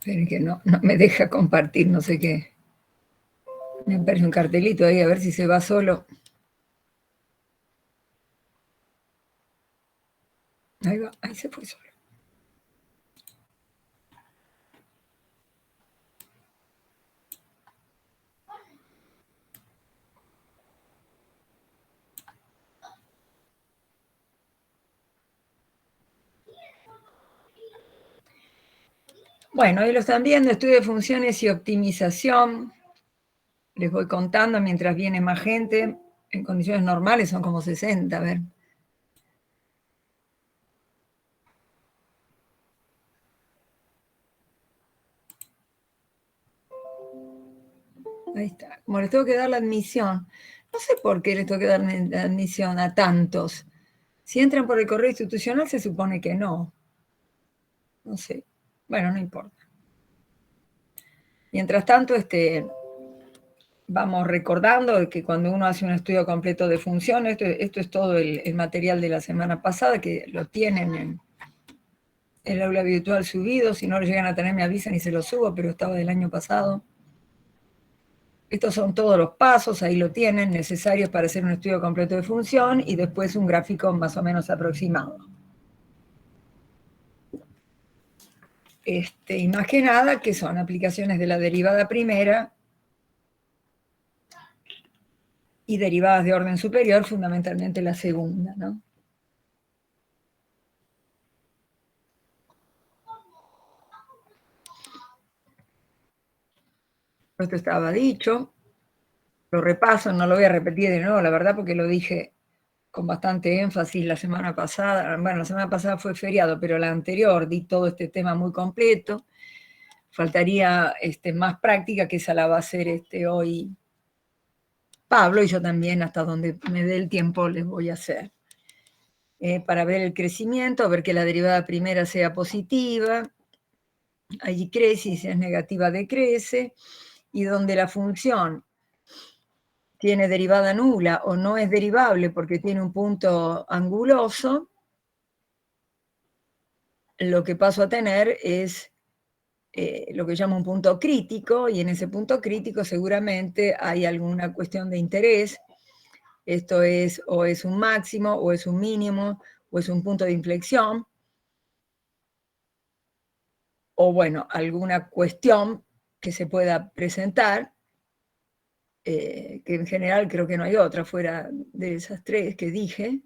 Esperen que no me deja compartir, no sé qué. Me aparece un cartelito ahí, a ver si se va solo. Ahí va, ahí se fue solo. Bueno, ahí lo están viendo, estudio de funciones y optimización. Les voy contando mientras viene más gente. En condiciones normales son como 60, a ver. Ahí está. Como les tengo que dar la admisión, no sé por qué les tengo que dar la admisión a tantos. Si entran por el correo institucional se supone que no. No sé. Bueno, no importa. Mientras tanto, vamos recordando que cuando uno hace un estudio completo de funciones, esto es todo el material de la semana pasada, que lo tienen en el aula virtual subido. Si no lo llegan a tener, me avisan y se lo subo, pero estaba del año pasado. Estos son todos los pasos, ahí lo tienen, necesarios para hacer un estudio completo de función y después un gráfico más o menos aproximado. Y más que nada, que son aplicaciones de la derivada primera y derivadas de orden superior, fundamentalmente la segunda, ¿no? Esto estaba dicho, lo repaso, no lo voy a repetir de nuevo, la verdad, porque lo dije con bastante énfasis la semana pasada. Bueno, la semana pasada fue feriado, pero la anterior di todo este tema muy completo. Faltaría más práctica, que esa la va a hacer hoy Pablo, y yo también, hasta donde me dé el tiempo, les voy a hacer. Para ver el crecimiento, ver que la derivada primera sea positiva, allí crece, y si es negativa decrece, y donde la función tiene derivada nula o no es derivable porque tiene un punto anguloso, lo que paso a tener es lo que llamo un punto crítico, y en ese punto crítico seguramente hay alguna cuestión de interés. Esto es, o es un máximo, o es un mínimo, o es un punto de inflexión, o bueno, alguna cuestión que se pueda presentar, que en general creo que no hay otra fuera de esas tres que dije.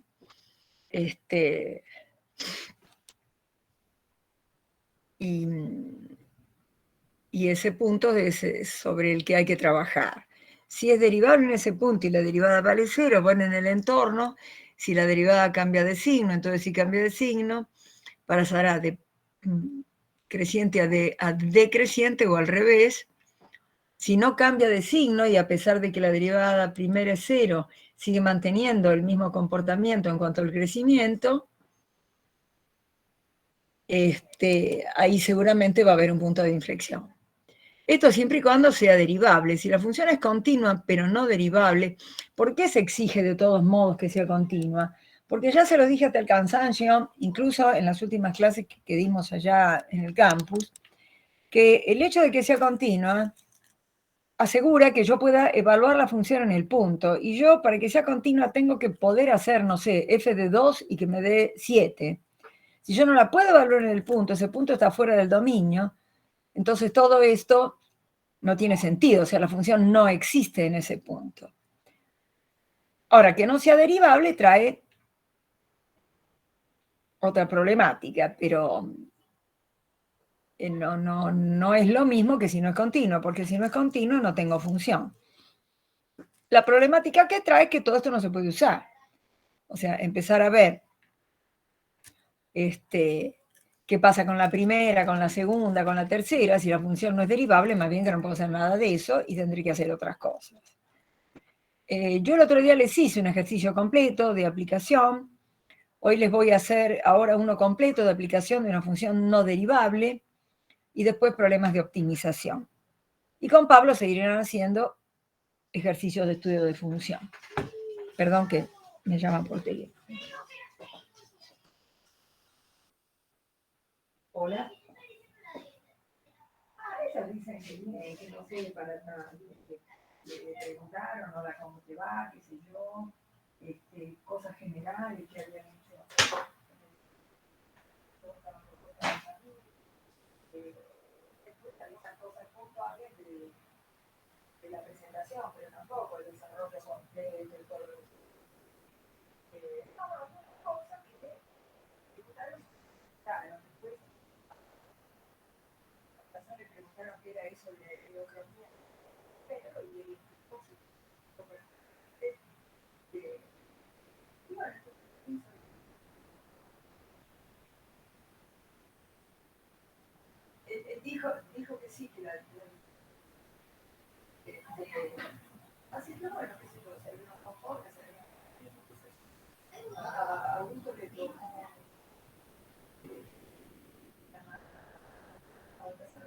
Y ese punto es sobre el que hay que trabajar. Si es derivable en ese punto y la derivada vale cero, bueno, en el entorno, si la derivada cambia de signo, entonces si cambia de signo, pasará de creciente a decreciente o al revés. Si no cambia de signo y a pesar de que la derivada primera es cero, sigue manteniendo el mismo comportamiento en cuanto al crecimiento, ahí seguramente va a haber un punto de inflexión. Esto siempre y cuando sea derivable. Si la función es continua pero no derivable, ¿por qué se exige de todos modos que sea continua? Porque ya se lo dije hasta el cansancio, incluso en las últimas clases que dimos allá en el campus, que el hecho de que sea continua asegura que yo pueda evaluar la función en el punto. Y yo, para que sea continua, tengo que poder hacer, no sé, f de 2 y que me dé 7. Si yo no la puedo evaluar en el punto, ese punto está fuera del dominio, entonces todo esto no tiene sentido, o sea, la función no existe en ese punto. Ahora, que no sea derivable trae otra problemática, pero no es lo mismo que si no es continuo, porque si no es continuo no tengo función. La problemática que trae es que todo esto no se puede usar. O sea, empezar a ver qué pasa con la primera, con la segunda, con la tercera. Si la función no es derivable, más bien que no puedo hacer nada de eso y tendré que hacer otras cosas. Yo el otro día les hice un ejercicio completo de aplicación. Hoy les voy a hacer ahora uno completo de aplicación de una función no derivable y después problemas de optimización. Y con Pablo seguirán haciendo ejercicios de estudio de función. Perdón que me llaman por teléfono. Hola. dicen que no sé para nada, le preguntaron, hola, ¿cómo te va? Qué sé yo, cosas generales que habían hecho. Después realizan cosas puntuales de la presentación, pero tampoco el desarrollo completo y todo eso. No, cosas que diputados, claro, después le preguntaron qué era eso de economía, pero y él explicó y bueno, él dijo que sí, que la así que bueno, que se puede hacer unos conformes, a Augusto le tocó a empezar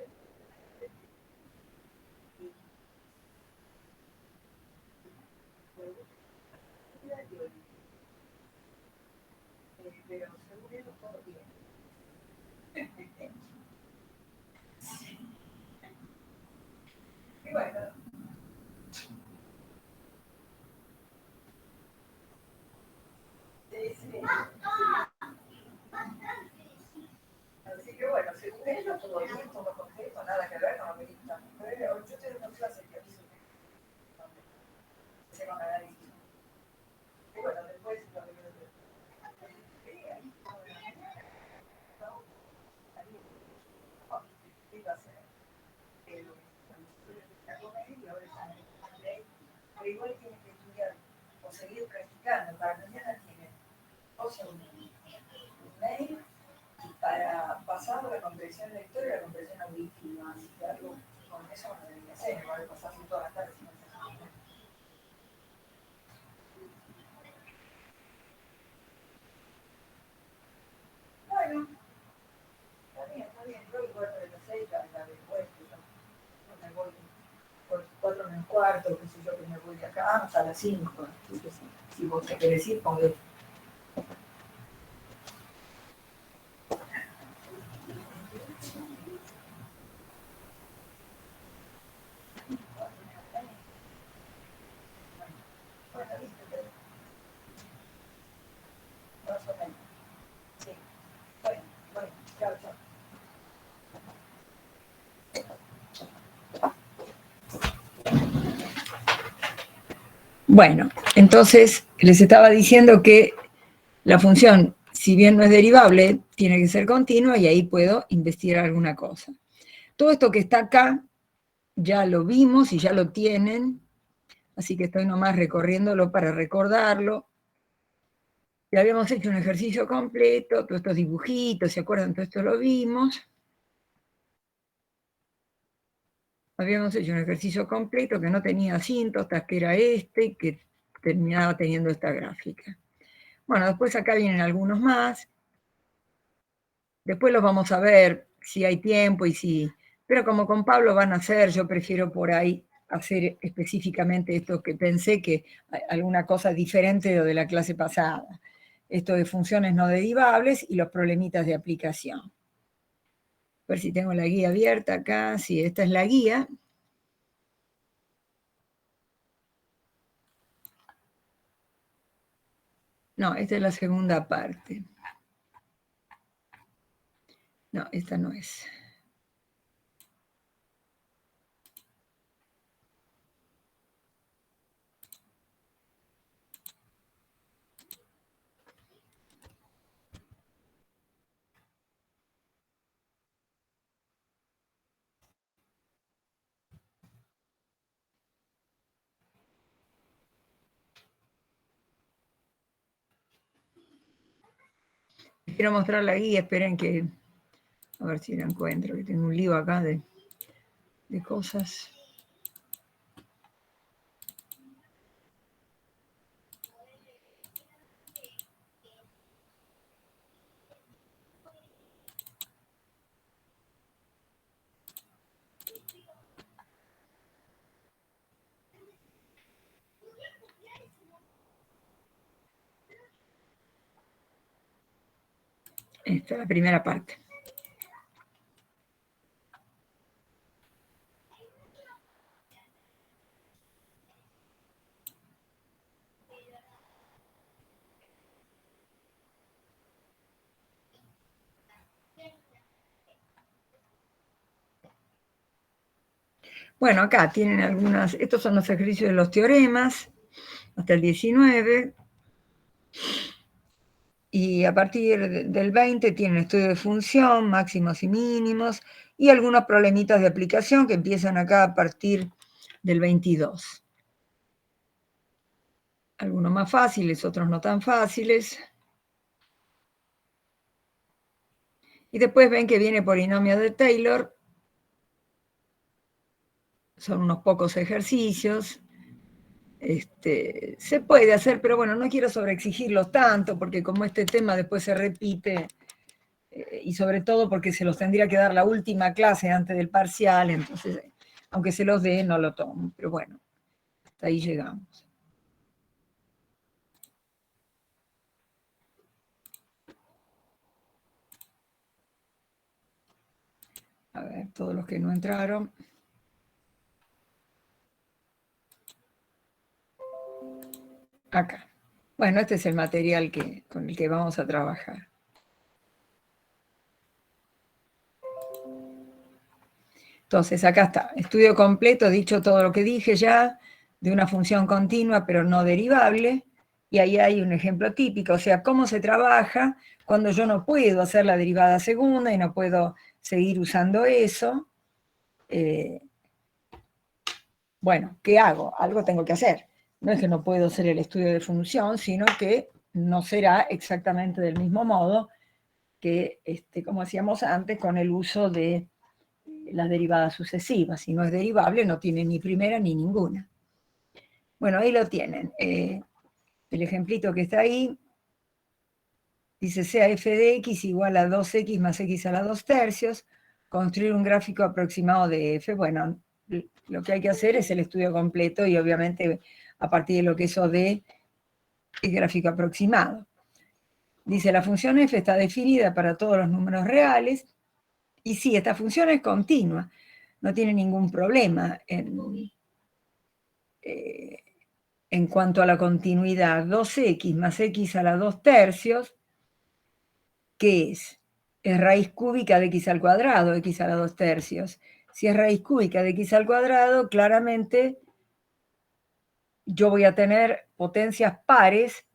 pero según eso todo bien. Y bueno, sí. Así que bueno, según ellos todo bien, todo contento, nada que ver con lo que dictan. Pero yo tengo una clase que aviso que se van a dar y bueno, después lo que iba a hacer pero igual tiene que estudiar o seguir practicando. Para mañana tiene o sea, un mail para pasar la comprensión lectora y la comprensión auditiva. Así que algo con eso no debería hacer, igual pasar todas las tardes sin hacer. Bueno, está bien. Yo el 4 de las 6 la después, yo me voy por 4 menos cuarto, qué sé yo, que me voy de acá hasta las 5. Así que si vos te querés ir, ponle. Bueno, viste, más o menos. Sí. Bueno, chao, chao. Bueno, entonces les estaba diciendo que la función, si bien no es derivable, tiene que ser continua y ahí puedo investigar alguna cosa. Todo esto que está acá ya lo vimos y ya lo tienen, así que estoy nomás recorriéndolo para recordarlo. Ya habíamos hecho un ejercicio completo, todos estos dibujitos, ¿se acuerdan? Todo esto lo vimos. Habíamos hecho un ejercicio completo que no tenía asíntotas, que era este, y que terminaba teniendo esta gráfica. Bueno, después acá vienen algunos más. Después los vamos a ver si hay tiempo y si... Pero como con Pablo van a ser, yo prefiero por ahí hacer específicamente esto que pensé que alguna cosa diferente de lo de la clase pasada. Esto de funciones no derivables y los problemitas de aplicación. A ver si tengo la guía abierta acá. Sí, esta es la guía. No, esta es la segunda parte. No, esta no es. Quiero mostrar la guía, esperen que... A ver si la encuentro, que tengo un lío acá de cosas. Esta es la primera parte. Bueno, acá tienen algunas, estos son los ejercicios de los teoremas, hasta el 19, y a partir del 20 tienen estudio de función, máximos y mínimos, y algunos problemitas de aplicación que empiezan acá a partir del 22. Algunos más fáciles, otros no tan fáciles. Y después ven que viene polinomio de Taylor. Son unos pocos ejercicios. Se puede hacer, pero bueno, no quiero sobreexigirlos tanto, porque como este tema después se repite, y sobre todo porque se los tendría que dar la última clase antes del parcial, entonces, aunque se los dé, no lo tomo. Pero bueno, hasta ahí llegamos. A ver, todos los que no entraron. Acá. Bueno, este es el material con el que vamos a trabajar. Entonces, acá está, estudio completo, dicho todo lo que dije ya, de una función continua pero no derivable, y ahí hay un ejemplo típico, o sea, cómo se trabaja cuando yo no puedo hacer la derivada segunda y no puedo seguir usando eso. Bueno, ¿qué hago? Algo tengo que hacer. No es que no puedo hacer el estudio de función, sino que no será exactamente del mismo modo que, como hacíamos antes, con el uso de las derivadas sucesivas. Si no es derivable, no tiene ni primera ni ninguna. Bueno, ahí lo tienen. El ejemplito que está ahí dice sea f de x igual a 2x más x a la 2 tercios, construir un gráfico aproximado de f. Bueno, lo que hay que hacer es el estudio completo y obviamente a partir de lo que eso dé el gráfico aproximado. Dice la función f está definida para todos los números reales y sí, esta función es continua, no tiene ningún problema en cuanto a la continuidad. 2x más x a la 2 tercios, ¿qué es? Es raíz cúbica de x al cuadrado, x a la 2 tercios. Si es raíz cúbica de x al cuadrado, claramente yo voy a tener potencias pares,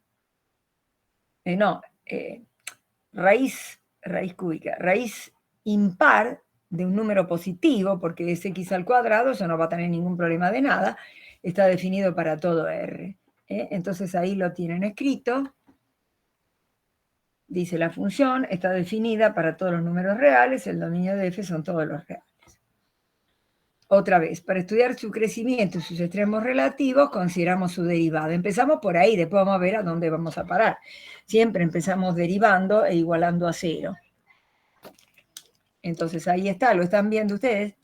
raíz cúbica, raíz impar de un número positivo, porque es x al cuadrado, eso no va a tener ningún problema de nada, está definido para todo R. Entonces ahí lo tienen escrito. Dice la función está definida para todos los números reales, el dominio de f son todos los reales. Otra vez, para estudiar su crecimiento y sus extremos relativos, consideramos su derivada. Empezamos por ahí, después vamos a ver a dónde vamos a parar. Siempre empezamos derivando e igualando a cero. Entonces ahí está, ¿lo están viendo ustedes?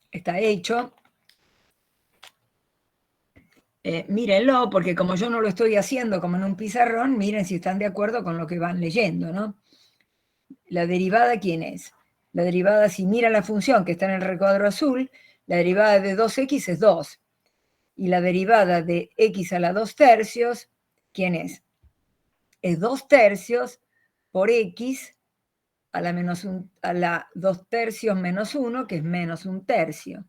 Está hecho. Mírenlo, porque como yo no lo estoy haciendo como en un pizarrón, miren si están de acuerdo con lo que van leyendo, ¿no? La derivada, ¿quién es? La derivada, si mira la función que está en el recuadro azul, la derivada de 2x es 2. Y la derivada de x a la 2 tercios, ¿quién es? Es 2 tercios por x a la 2 tercios menos 1, que es menos 1 tercio.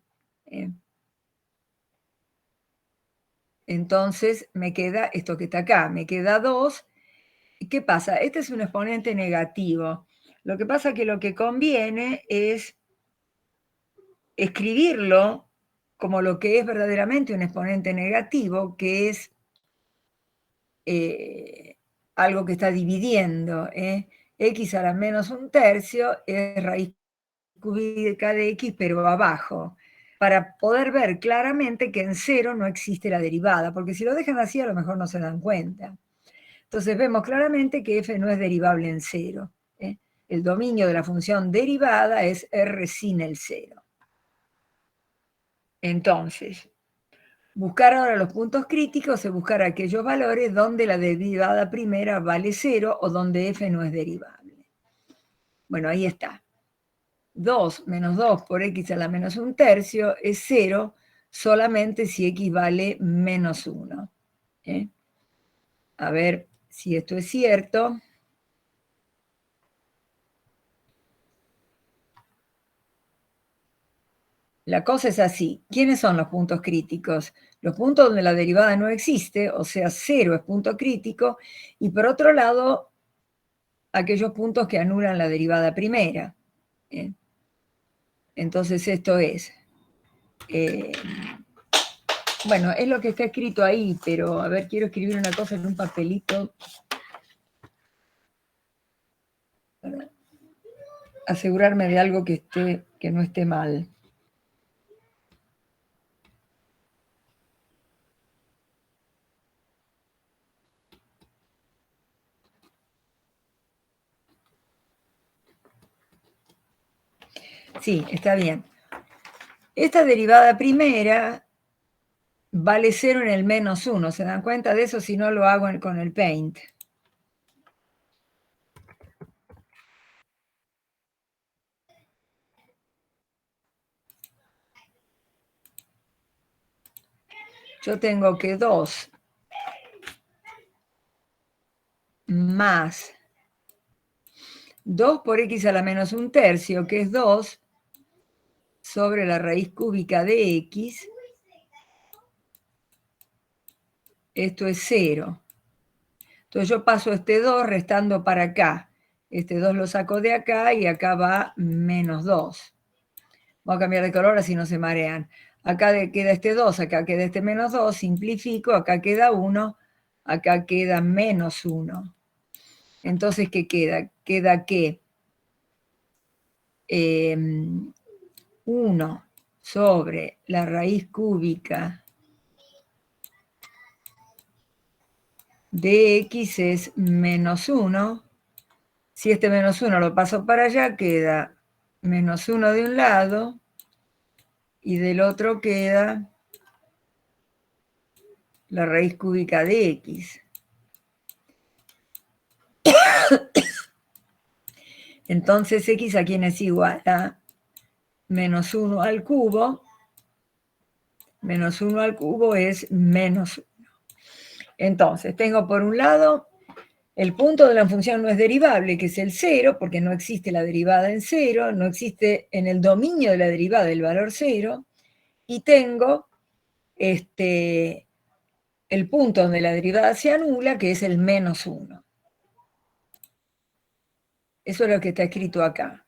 Entonces me queda esto que está acá, me queda 2. ¿Y qué pasa? Este es un exponente negativo. Lo que pasa es que lo que conviene es escribirlo como lo que es verdaderamente un exponente negativo, que es algo que está dividiendo. X a la menos 1 tercio es raíz cúbica de x, pero abajo, para poder ver claramente que en cero no existe la derivada, porque si lo dejan así a lo mejor no se dan cuenta. Entonces vemos claramente que f no es derivable en cero. El dominio de la función derivada es r sin el cero. Entonces, buscar ahora los puntos críticos es buscar aquellos valores donde la derivada primera vale cero o donde f no es derivable. Bueno, ahí está. 2 menos 2 por x a la menos 1 tercio es 0 solamente si x vale menos 1. A ver si esto es cierto. La cosa es así. ¿Quiénes son los puntos críticos? Los puntos donde la derivada no existe, o sea, 0 es punto crítico, y por otro lado, aquellos puntos que anulan la derivada primera. Entonces esto es, bueno, es lo que está escrito ahí, pero a ver, quiero escribir una cosa en un papelito para asegurarme de algo que no esté mal. Sí, está bien. Esta derivada primera vale 0 en el menos 1. ¿Se dan cuenta de eso si no lo hago con el Paint? Yo tengo que 2 más 2 por x a la menos 1/3, que es 2 sobre la raíz cúbica de x. Esto es 0. Entonces yo paso este 2 restando para acá. Este 2 lo saco de acá y acá va menos 2. Voy a cambiar de color así no se marean. Acá queda este 2, acá queda este menos 2, simplifico, acá queda 1, acá queda menos 1. Entonces, ¿qué queda? Queda que 1 sobre la raíz cúbica de x es menos 1. Si este menos 1 lo paso para allá, queda menos 1 de un lado y del otro queda la raíz cúbica de x. Entonces x a quién es igual a menos 1 al cubo. Menos 1 al cubo es menos 1. Entonces tengo por un lado el punto de la función no es derivable, que es el 0, porque no existe la derivada en 0, no existe en el dominio de la derivada el valor 0, y tengo el punto donde la derivada se anula, que es el menos 1. Eso es lo que está escrito acá.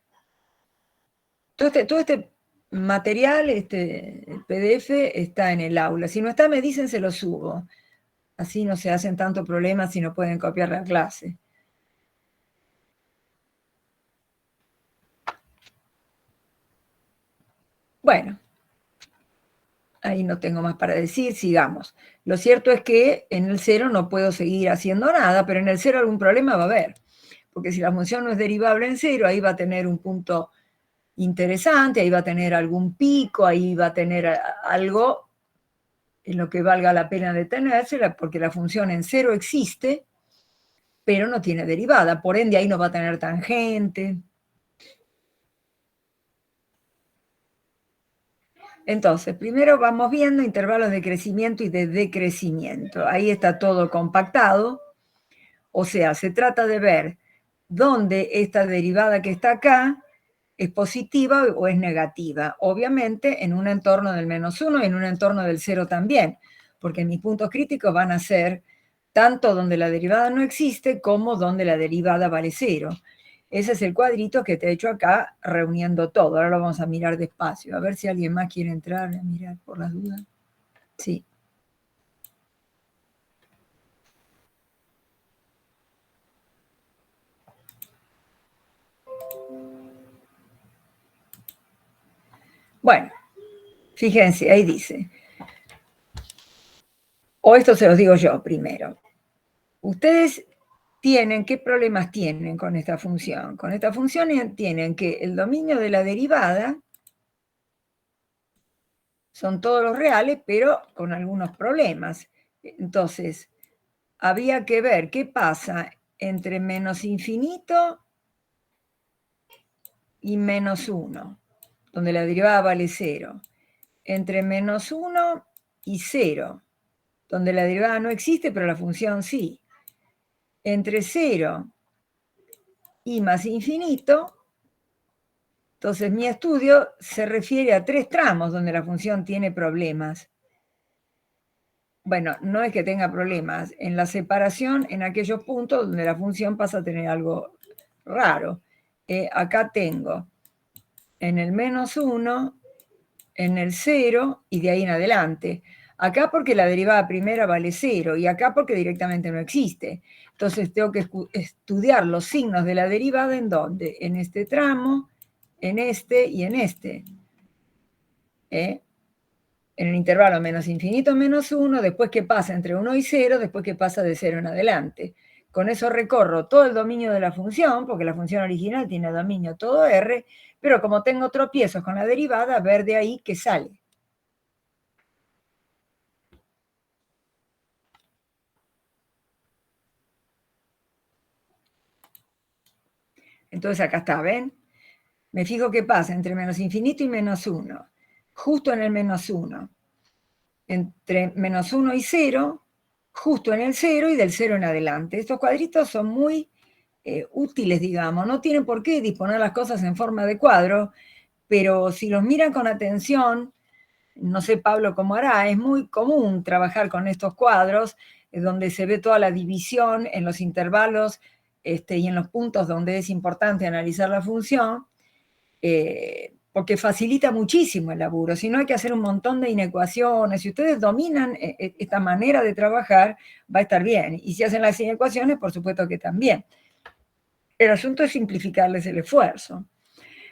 Todo este material, el PDF, está en el aula. Si no está, me dicen, se lo subo. Así no se hacen tanto problemas si no pueden copiar la clase. Bueno, ahí no tengo más para decir, sigamos. Lo cierto es que en el 0 no puedo seguir haciendo nada, pero en el 0 algún problema va a haber. Porque si la función no es derivable en 0, ahí va a tener un punto interesante, ahí va a tener algún pico, ahí va a tener algo en lo que valga la pena detenerse, porque la función en 0 existe, pero no tiene derivada, por ende ahí no va a tener tangente. Entonces, primero vamos viendo intervalos de crecimiento y de decrecimiento. Ahí está todo compactado. O sea, se trata de ver dónde esta derivada que está acá es positiva o es negativa. Obviamente en un entorno del menos 1 y en un entorno del 0 también, porque mis puntos críticos van a ser tanto donde la derivada no existe como donde la derivada vale 0. Ese es el cuadrito que te he hecho acá reuniendo todo. Ahora lo vamos a mirar despacio, a ver si alguien más quiere entrar a mirar por las dudas. Sí. Bueno, fíjense, ahí dice, o esto se los digo yo primero. Ustedes tienen, ¿qué problemas tienen con esta función? Con esta función tienen que el dominio de la derivada son todos los reales, pero con algunos problemas. Entonces, había que ver qué pasa entre menos infinito y menos 1, donde la derivada vale 0. Entre menos 1 y 0, donde la derivada no existe, pero la función sí. Entre 0 y más infinito, Entonces, mi estudio se refiere a 3 tramos donde la función tiene problemas. Bueno, no es que tenga problemas, en la separación, en aquellos puntos donde la función pasa a tener algo raro. Acá tengo en el -1, en el 0 y de ahí en adelante. Acá porque la derivada primera vale 0 y acá porque directamente no existe. Entonces tengo que estudiar los signos de la derivada en dónde, en este tramo, en este y en este. En el intervalo menos infinito menos 1, después que pasa entre 1 y 0, después que pasa de 0 en adelante. Con eso recorro todo el dominio de la función, porque la función original tiene dominio todo R, pero como tengo tropiezos con la derivada, ver de ahí qué sale. Entonces acá está, ¿ven? Me fijo qué pasa entre menos infinito y menos 1. Justo en el menos 1. Entre menos 1 y 0, justo en el 0 y del 0 en adelante. Estos cuadritos son muy útiles, digamos. No tienen por qué disponer las cosas en forma de cuadro, pero si los miran con atención, no sé Pablo cómo hará, es muy común trabajar con estos cuadros, donde se ve toda la división en los intervalos y en los puntos donde es importante analizar la función, porque facilita muchísimo el laburo. Si no, hay que hacer un montón de inecuaciones. Si ustedes dominan esta manera de trabajar, va a estar bien. Y si hacen las inecuaciones, por supuesto que también. El asunto es simplificarles el esfuerzo.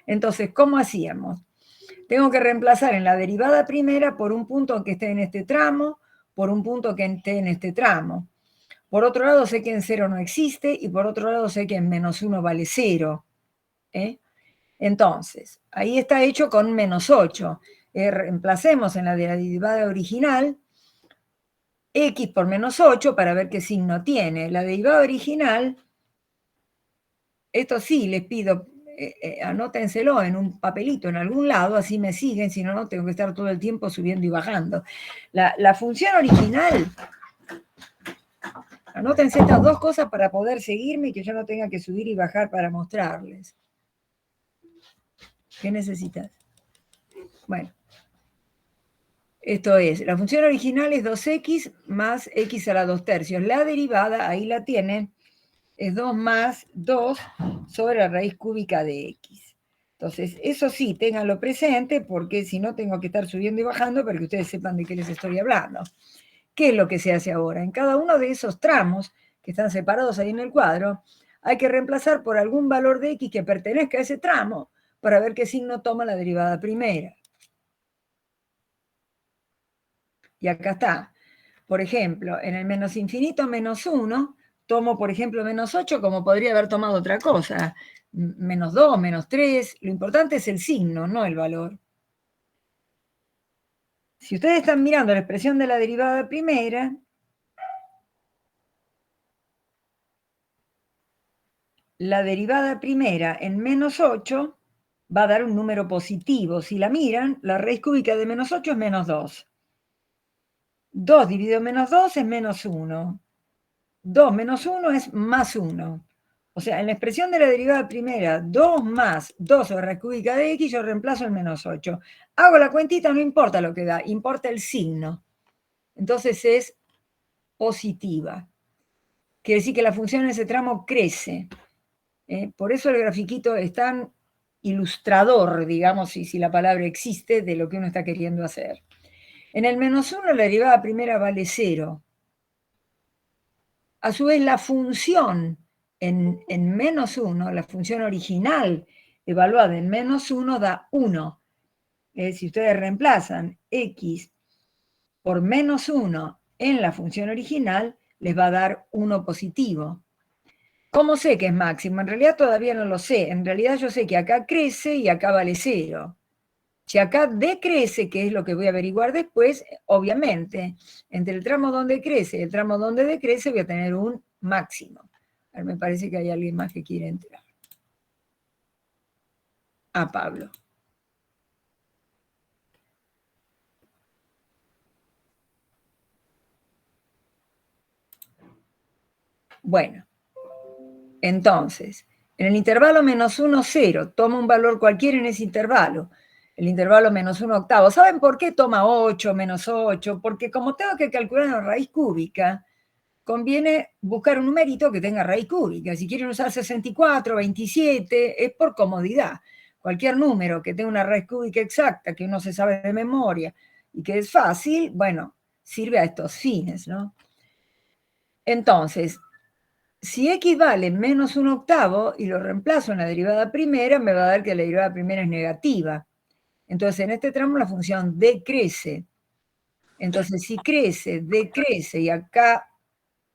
Entonces, ¿cómo hacíamos? Tengo que reemplazar en la derivada primera por un punto que esté en este tramo, por un punto que esté en este tramo. Por otro lado, sé que en 0 no existe y por otro lado sé que en menos 1 vale 0. Entonces, ahí está hecho con menos 8. Reemplacemos en la derivada original x por menos 8 para ver qué signo tiene. La derivada original, esto sí les pido, anótenselo en un papelito en algún lado, así me siguen, si no, no tengo que estar todo el tiempo subiendo y bajando. La función original, anótense estas dos cosas para poder seguirme y que yo no tenga que subir y bajar para mostrarles. ¿Qué necesitas? Bueno. Esto es, la función original es 2x más x a la 2 tercios. La derivada, ahí la tienen, es 2 más 2 sobre la raíz cúbica de x. Entonces, eso sí, ténganlo presente, porque si no tengo que estar subiendo y bajando para que ustedes sepan de qué les estoy hablando. ¿Qué es lo que se hace ahora? En cada uno de esos tramos que están separados ahí en el cuadro, hay que reemplazar por algún valor de x que pertenezca a ese tramo para ver qué signo toma la derivada primera. Y acá está. Por ejemplo, en el menos infinito menos 1, tomo, por ejemplo, menos 8 como podría haber tomado otra cosa. Menos 2, menos 3. Lo importante es el signo, no el valor. Si ustedes están mirando la expresión de la derivada primera, la derivada primera en menos 8 va a dar un número positivo. Si la miran, la raíz cúbica de menos 8 es menos 2. 2 dividido en menos 2 es menos 1. 2 menos 1 es más 1. O sea, en la expresión de la derivada primera, 2 más 2 sobre la cúbica de x, yo reemplazo el menos 8. Hago la cuentita, no importa lo que da, importa el signo. Entonces es positiva. Quiere decir que la función en ese tramo crece. Por eso el grafiquito es tan ilustrador, digamos, si la palabra existe, de lo que uno está queriendo hacer. En el menos 1 la derivada primera vale 0. A su vez, la función en menos 1, la función original evaluada en menos 1 da 1. Si ustedes reemplazan x por menos 1 en la función original, les va a dar 1 positivo. ¿Cómo sé que es máximo? En realidad todavía no lo sé. En realidad yo sé que acá crece y acá vale 0. Si acá decrece, que es lo que voy a averiguar después, obviamente, entre el tramo donde crece y el tramo donde decrece voy a tener un máximo. A ver, me parece que hay alguien más que quiere entrar. Ah, Pablo. Bueno, entonces, En el intervalo -1, 0. Toma un valor cualquiera en ese intervalo. El intervalo -1/8. ¿Saben por qué toma 8, -8? Porque como tengo que calcular una raíz cúbica, conviene buscar un numerito que tenga raíz cúbica. Si quieren usar 64, 27, es por comodidad. Cualquier número que tenga una raíz cúbica exacta, que uno se sabe de memoria y que es fácil, bueno, sirve a estos fines, ¿no? Entonces, si x vale -1/8 y lo reemplazo en la derivada primera, me va a dar que la derivada primera es negativa. Entonces, en este tramo la función decrece. Entonces, si crece, decrece, y acá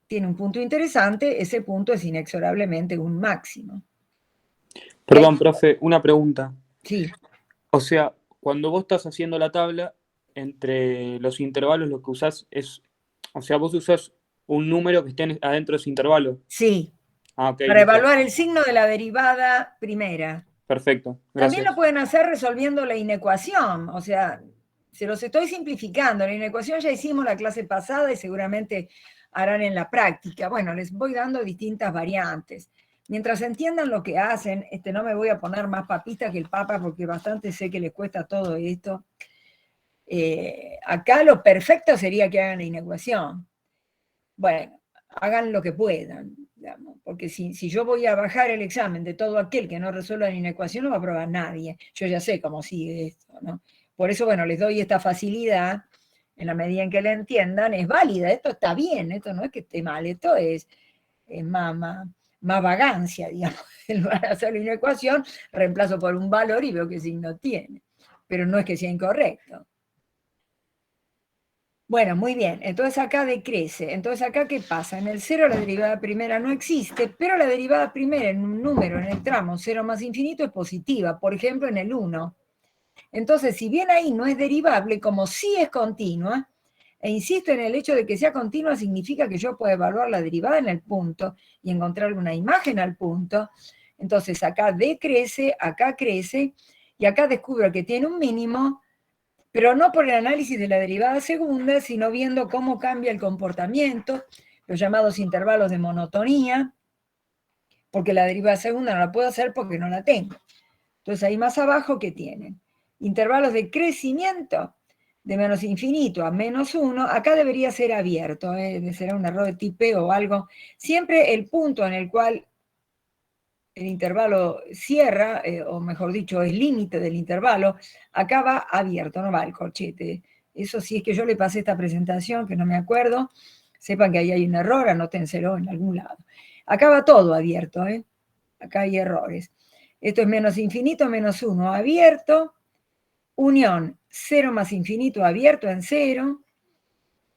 tiene un punto interesante, ese punto es inexorablemente un máximo. Perdón, profe, una pregunta. Sí. O sea, cuando vos estás haciendo la tabla, entre los intervalos lo que usás es, o sea, vos usás un número que esté adentro de ese intervalo. Sí, Ah, ok, para listo. evaluar el signo de la derivada primera. Perfecto, También lo gracias. pueden hacer resolviendo la inecuación, o sea, se los estoy simplificando. La inecuación ya hicimos la clase pasada y seguramente harán en la práctica. Bueno, les voy dando distintas variantes. Mientras entiendan lo que hacen, no me voy a poner más papista que el Papa porque bastante sé que les cuesta todo esto. Acá lo perfecto sería que hagan la inecuación. Bueno, hagan lo que puedan, digamos, porque si yo voy a bajar el examen de todo aquel que no resuelva la inecuación, no va a aprobar nadie. Yo ya sé cómo sigue esto, ¿no? Por eso, bueno, les doy esta facilidad, en la medida en que la entiendan, es válida, esto está bien, esto no es que esté mal, esto es más vagancia, digamos. En lugar de hacer la inecuación, reemplazo por un valor y veo qué signo tiene. Pero no es que sea incorrecto. Bueno, muy bien. Entonces acá decrece. Entonces acá, ¿qué pasa? En el 0 la derivada primera no existe, pero la derivada primera en un número, en el tramo 0 más infinito, es positiva. Por ejemplo, en el 1. Entonces, si bien ahí no es derivable, como sí es continua, e insisto en el hecho de que sea continua, significa que yo puedo evaluar la derivada en el punto y encontrar una imagen al punto. Entonces acá decrece, acá crece, y acá descubro que tiene un mínimo, pero no por el análisis de la derivada segunda, sino viendo cómo cambia el comportamiento, los llamados intervalos de monotonía, porque la derivada segunda no la puedo hacer porque no la tengo. Entonces ahí más abajo, ¿qué tienen? Intervalos de crecimiento de menos infinito a -1, acá debería ser abierto, será un error de tipeo o algo. Siempre el punto en el cual el intervalo cierra, o mejor dicho, es límite del intervalo, acá va abierto, no va el corchete. Eso sí, es que yo le pasé esta presentación, que no me acuerdo, sepan que ahí hay un error, anótenselo en algún lado. Acá va todo abierto, acá hay errores. Esto es menos infinito, -1 abierto, unión 0 más infinito abierto en 0,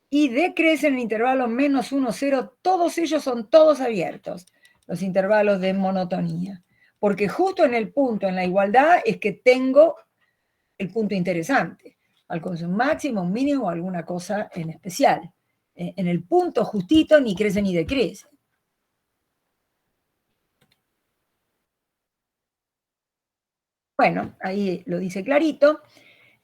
y decrece en el intervalo -1, 0, todos ellos son todos abiertos, los intervalos de monotonía, porque justo en el punto, en la igualdad, es que tengo el punto interesante, alcanzo un máximo, un mínimo, alguna cosa en especial. En el punto justito ni crece ni decrece. Bueno, ahí lo dice clarito.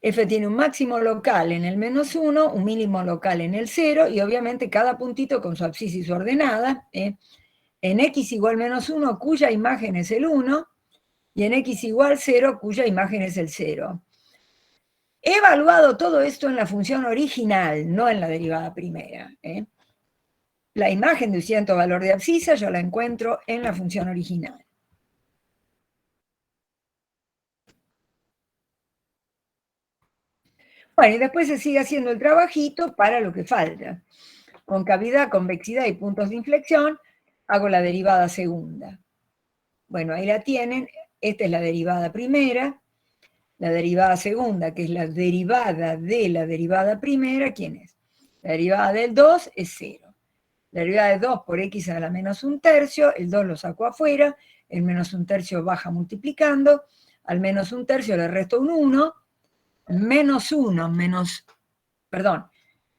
F tiene un máximo local en el -1, un mínimo local en el 0, y obviamente cada puntito con su abscisis ordenada, en x igual -1, cuya imagen es el 1, y en x igual 0, cuya imagen es el 0. He evaluado todo esto en la función original, no en la derivada primera. La imagen de un cierto valor de abscisa yo la encuentro en la función original. Bueno, y después se sigue haciendo el trabajito para lo que falta. Concavidad, convexidad y puntos de inflexión, hago la derivada segunda. Bueno, ahí la tienen. Esta es la derivada primera. La derivada segunda, que es la derivada de la derivada primera, ¿quién es? La derivada del 2 es 0. La derivada de 2 por x a la -1/3, el 2 lo saco afuera, el -1/3 baja multiplicando, al -1/3 le resto un 1, -1 menos, perdón,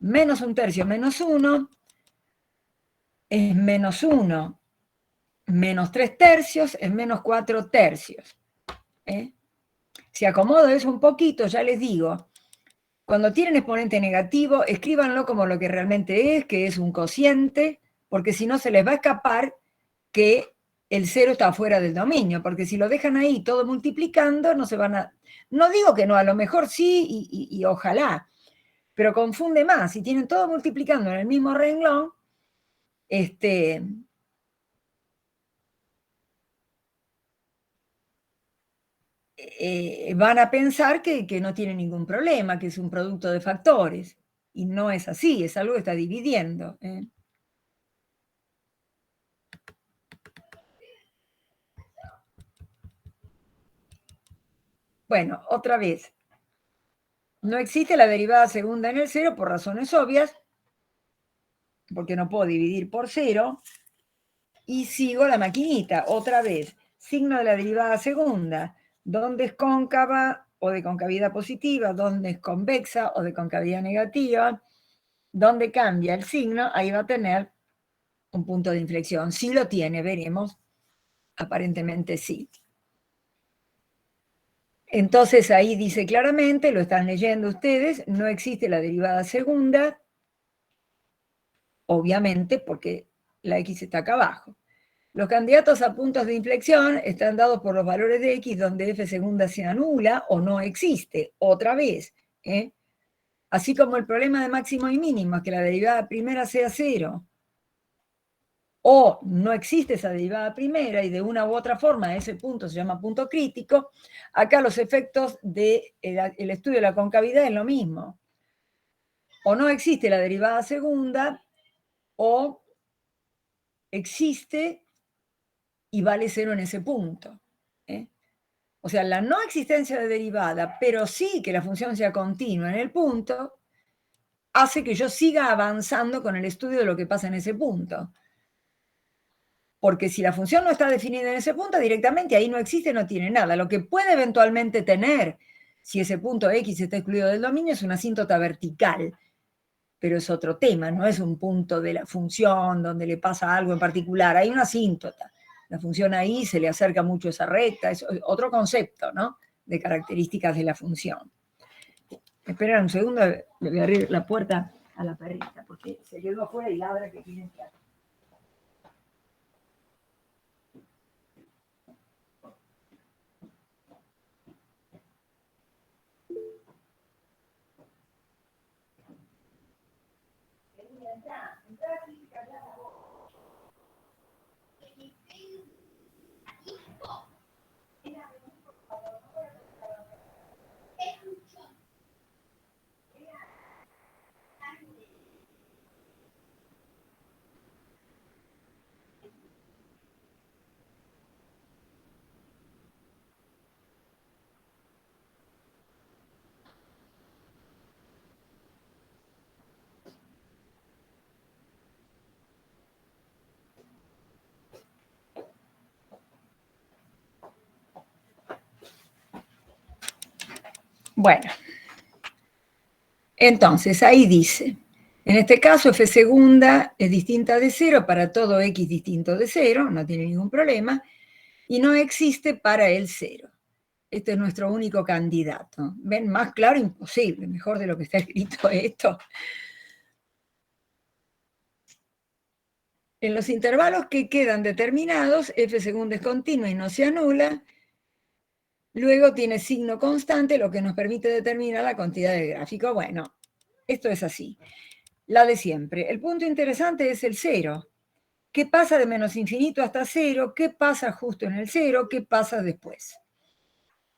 -1/3 menos 1 es -1, -3/3 es -4/3. Si acomodo eso un poquito, ya les digo, cuando tienen exponente negativo, escríbanlo como lo que realmente es, que es un cociente, porque si no se les va a escapar que el cero está fuera del dominio, porque si lo dejan ahí todo multiplicando, no se van a... No digo que no, a lo mejor sí y ojalá, pero confunde más. Si tienen todo multiplicando en el mismo renglón, van a pensar que no tiene ningún problema, que es un producto de factores. Y no es así, es algo que está dividiendo. Bueno, otra vez. No existe la derivada segunda en el cero por razones obvias, porque no puedo dividir por cero. Y sigo la maquinita, otra vez. Signo de la derivada segunda. ¿Dónde es cóncava o de concavidad positiva? ¿Dónde es convexa o de concavidad negativa? ¿Dónde cambia el signo? Ahí va a tener un punto de inflexión. Si lo tiene, veremos. Aparentemente sí. Entonces ahí dice claramente, lo están leyendo ustedes, no existe la derivada segunda, obviamente porque la x está acá abajo. Los candidatos a puntos de inflexión están dados por los valores de x donde f segunda se anula o no existe, otra vez. Así como el problema de máximo y mínimo, que la derivada primera sea cero, o no existe esa derivada primera y de una u otra forma ese punto se llama punto crítico, acá los efectos del estudio de la concavidad es lo mismo. O no existe la derivada segunda, o existe y vale cero en ese punto. O sea, la no existencia de derivada, pero sí que la función sea continua en el punto, hace que yo siga avanzando con el estudio de lo que pasa en ese punto. Porque si la función no está definida en ese punto, directamente ahí no existe, no tiene nada. Lo que puede eventualmente tener, si ese punto X está excluido del dominio, es una asíntota vertical. Pero es otro tema, no es un punto de la función donde le pasa algo en particular. Hay una asíntota. La función ahí se le acerca mucho a esa recta, es otro concepto, ¿no? De características de la función. Esperen un segundo, le voy a abrir la puerta a la perrita, porque se quedó afuera y ladra que quiere entrar. Bueno, entonces ahí dice, en este caso f segunda es distinta de cero para todo x distinto de cero, no tiene ningún problema, y no existe para el cero. Este es nuestro único candidato. ¿Ven? Más claro imposible, mejor de lo que está escrito esto. En los intervalos que quedan determinados, f segunda es continua y no se anula. Luego tiene signo constante, lo que nos permite determinar la cantidad de gráfico. Bueno, esto es así. La de siempre. El punto interesante es el cero. ¿Qué pasa de menos infinito hasta cero? ¿Qué pasa justo en el cero? ¿Qué pasa después?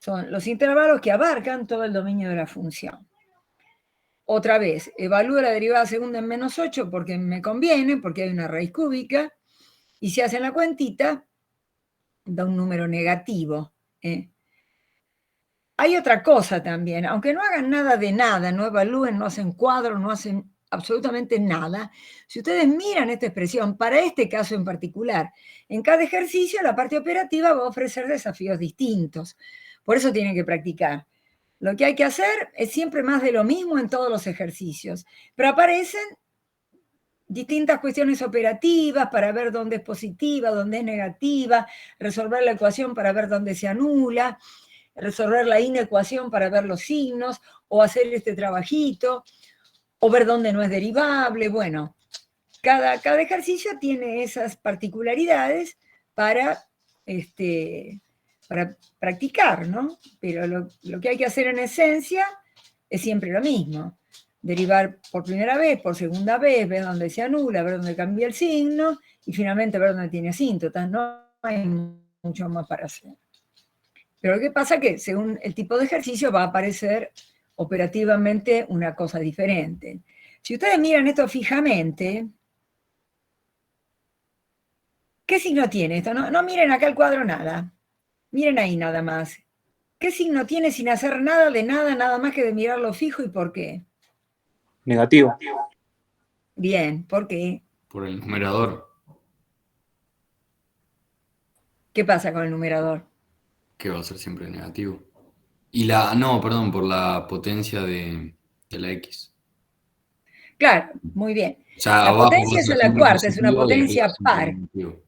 Son los intervalos que abarcan todo el dominio de la función. Otra vez, evalúo la derivada segunda en menos 8 porque me conviene, porque hay una raíz cúbica, y si hacen la cuentita, da un número negativo. Hay otra cosa también, aunque no hagan nada de nada, no evalúen, no hacen cuadros, no hacen absolutamente nada, si ustedes miran esta expresión, para este caso en particular, en cada ejercicio la parte operativa va a ofrecer desafíos distintos. Por eso tienen que practicar. Lo que hay que hacer es siempre más de lo mismo en todos los ejercicios, pero aparecen distintas cuestiones operativas para ver dónde es positiva, dónde es negativa, resolver la ecuación para ver dónde se anula, resolver la inecuación para ver los signos, o hacer este trabajito, o ver dónde no es derivable. Bueno, cada ejercicio tiene esas particularidades para practicar, ¿no? Pero lo que hay que hacer en esencia es siempre lo mismo. Derivar por primera vez, por segunda vez, ver dónde se anula, ver dónde cambia el signo y finalmente ver dónde tiene asíntotas. No hay mucho más para hacer. Pero ¿qué pasa? Que según el tipo de ejercicio va a aparecer operativamente una cosa diferente. Si ustedes miran esto fijamente, ¿qué signo tiene esto? No miren acá el cuadro nada. Miren ahí nada más. ¿Qué signo tiene sin hacer nada de nada, nada más que de mirarlo fijo y por qué? Negativo. Bien, ¿por qué? Por el numerador, ¿Qué pasa con el numerador? que va a ser siempre negativo. Perdón, por la potencia de la X. Claro, muy bien. O sea, La abajo va potencia a es ser a la siempre cuarta, es una positivo y arriba potencia siempre par. negativo.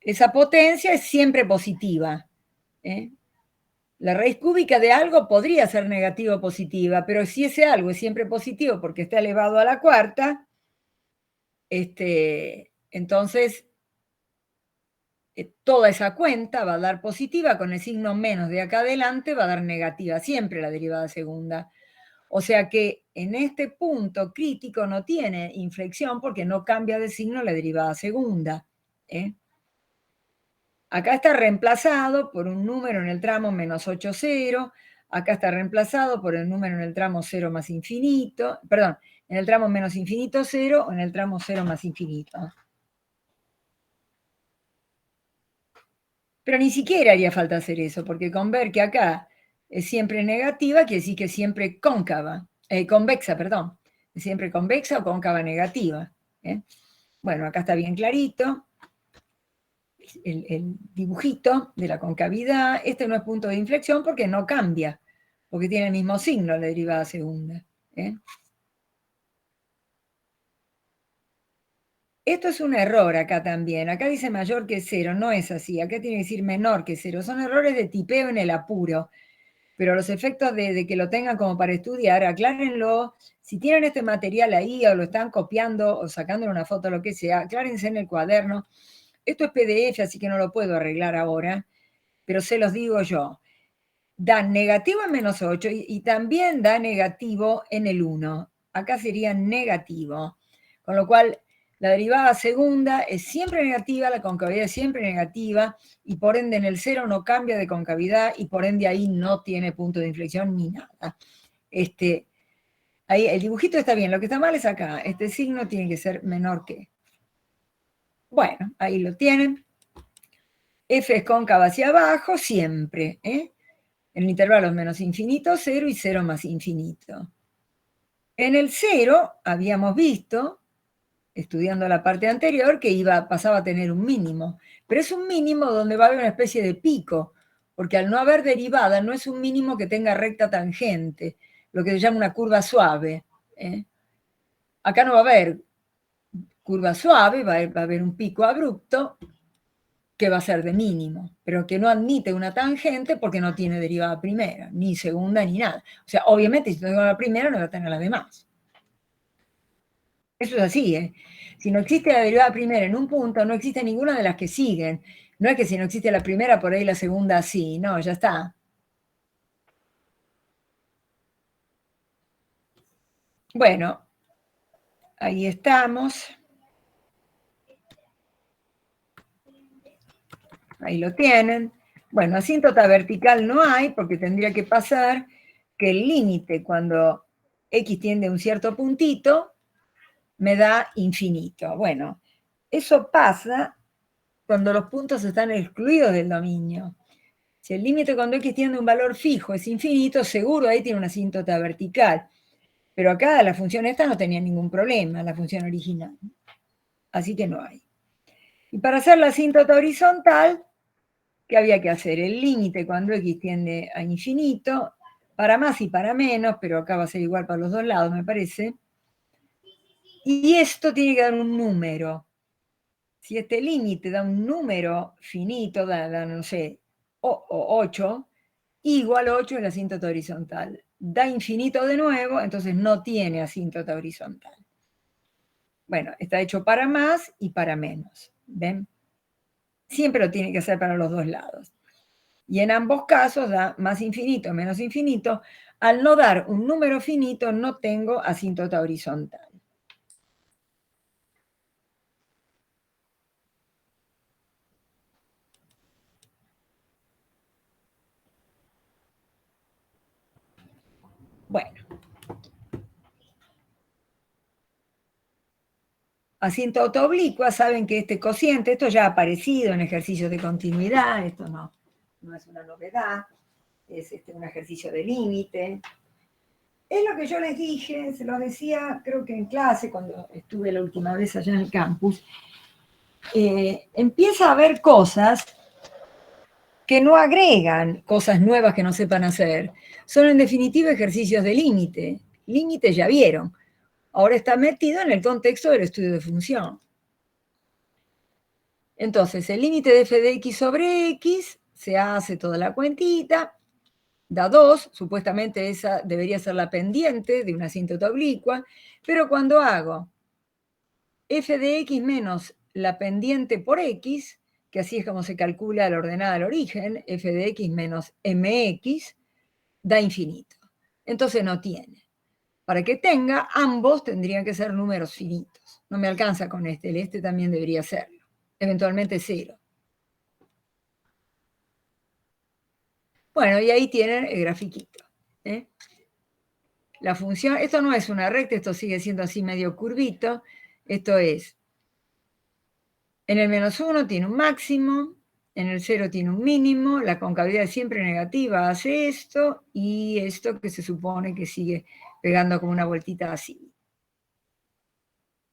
Esa potencia es siempre positiva. La raíz cúbica de algo podría ser negativa o positiva, pero si ese algo es siempre positivo porque está elevado a la cuarta, entonces toda esa cuenta va a dar positiva, con el signo menos de acá adelante va a dar negativa siempre la derivada segunda. O sea que en este punto crítico no tiene inflexión porque no cambia de signo la derivada segunda. Acá está reemplazado por un número en el tramo menos 8, 0. Acá está reemplazado por el número en el tramo 0 más infinito. Perdón, en el tramo menos infinito 0 o en el tramo 0 más infinito. Pero ni siquiera haría falta hacer eso, porque con ver que acá es siempre negativa, quiere decir que es siempre convexa, perdón. Es siempre convexa o cóncava negativa. Bueno, acá está bien clarito. El dibujito de la concavidad. Este no es punto de inflexión porque no cambia, porque tiene el mismo signo la derivada segunda. Esto es un error acá también. Acá dice mayor que 0, no es así. Acá tiene que decir menor que 0. Son errores de tipeo en el apuro. Pero los efectos de que lo tengan como para estudiar, aclárenlo. Si tienen este material ahí o lo están copiando o sacándole una foto o lo que sea, aclárense en el cuaderno. Esto es PDF, así que no lo puedo arreglar ahora, pero se los digo yo. Da negativo en menos 8 y también da negativo en el 1. Acá sería negativo. Con lo cual, la derivada segunda es siempre negativa, la concavidad es siempre negativa, y por ende en el 0 no cambia de concavidad, y por ende ahí no tiene punto de inflexión ni nada. Ahí el dibujito está bien, lo que está mal es acá. Este signo tiene que ser menor que. Bueno, ahí lo tienen. F es cóncava hacia abajo siempre, en intervalos menos infinito, 0 y 0 más infinito. En el 0 habíamos visto, estudiando la parte anterior, que pasaba a tener un mínimo, pero es un mínimo donde va a haber una especie de pico, porque al no haber derivada no es un mínimo que tenga recta tangente, lo que se llama una curva suave. Acá no va a haber curva suave, va a haber un pico abrupto, que va a ser de mínimo, pero que no admite una tangente porque no tiene derivada primera, ni segunda, ni nada. O sea, obviamente si tengo la primera no va a tener las demás. Eso es así, Si no existe la derivada primera en un punto, no existe ninguna de las que siguen. No es que si no existe la primera, por ahí la segunda sí. No, ya está. Bueno, ahí estamos. Ahí lo tienen. Bueno, asíntota vertical no hay, porque tendría que pasar que el límite cuando x tiende a un cierto puntito me da infinito. Bueno, eso pasa cuando los puntos están excluidos del dominio. Si el límite cuando x tiende a un valor fijo es infinito, seguro ahí tiene una asíntota vertical. Pero acá la función esta no tenía ningún problema, la función original. Así que no hay. Y para hacer la asíntota horizontal, ¿qué había que hacer? El límite cuando x tiende a infinito, para más y para menos, pero acá va a ser igual para los dos lados, me parece. Y esto tiene que dar un número. Si este límite da un número finito, no sé, 8, igual 8 es la asíntota horizontal. Da infinito de nuevo, entonces no tiene asíntota horizontal. Bueno, está hecho para más y para menos. ¿Ven? siempre lo tiene que hacer para los dos lados. Y en ambos casos da más infinito, menos infinito. Al no dar un número finito, no tengo asíntota horizontal. Bueno. Asíntota oblicua, saben que este cociente, esto ya ha aparecido en ejercicios de continuidad, esto no es una novedad, es un ejercicio de límite. Es lo que yo les dije, se lo decía creo que en clase cuando estuve la última vez allá en el campus. Empieza a haber cosas que no agregan cosas nuevas que no sepan hacer. Son en definitiva ejercicios de límite. Límite ya vieron. Ahora está metido en el contexto del estudio de función. Entonces, el límite de f de x sobre x se hace toda la cuentita, da 2, supuestamente esa debería ser la pendiente de una asíntota oblicua, pero cuando hago f de x menos la pendiente por x, que así es como se calcula la ordenada al origen, f de x menos mx, da infinito. Entonces no tiene. Para que tenga, ambos tendrían que ser números finitos. No me alcanza con este, el este también debería serlo. Eventualmente 0. Bueno, y ahí tienen el grafiquito. La función, esto no es una recta, esto sigue siendo así medio curvito. Esto es, en el menos 1 tiene un máximo, en el 0 tiene un mínimo, la concavidad es siempre negativa, hace esto, y esto que se supone que sigue pegando como una vueltita así.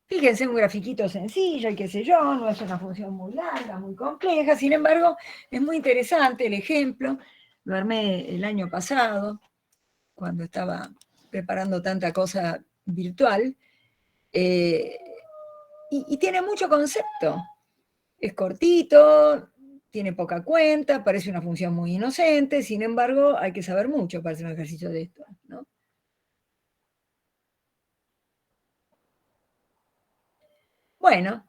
Fíjense, un grafiquito sencillo y qué sé yo, no es una función muy larga, muy compleja, sin embargo, es muy interesante el ejemplo. Lo armé el año pasado, cuando estaba preparando tanta cosa virtual, y tiene mucho concepto. Es cortito, tiene poca cuenta, parece una función muy inocente, sin embargo, hay que saber mucho para hacer un ejercicio de esto, ¿no? Bueno,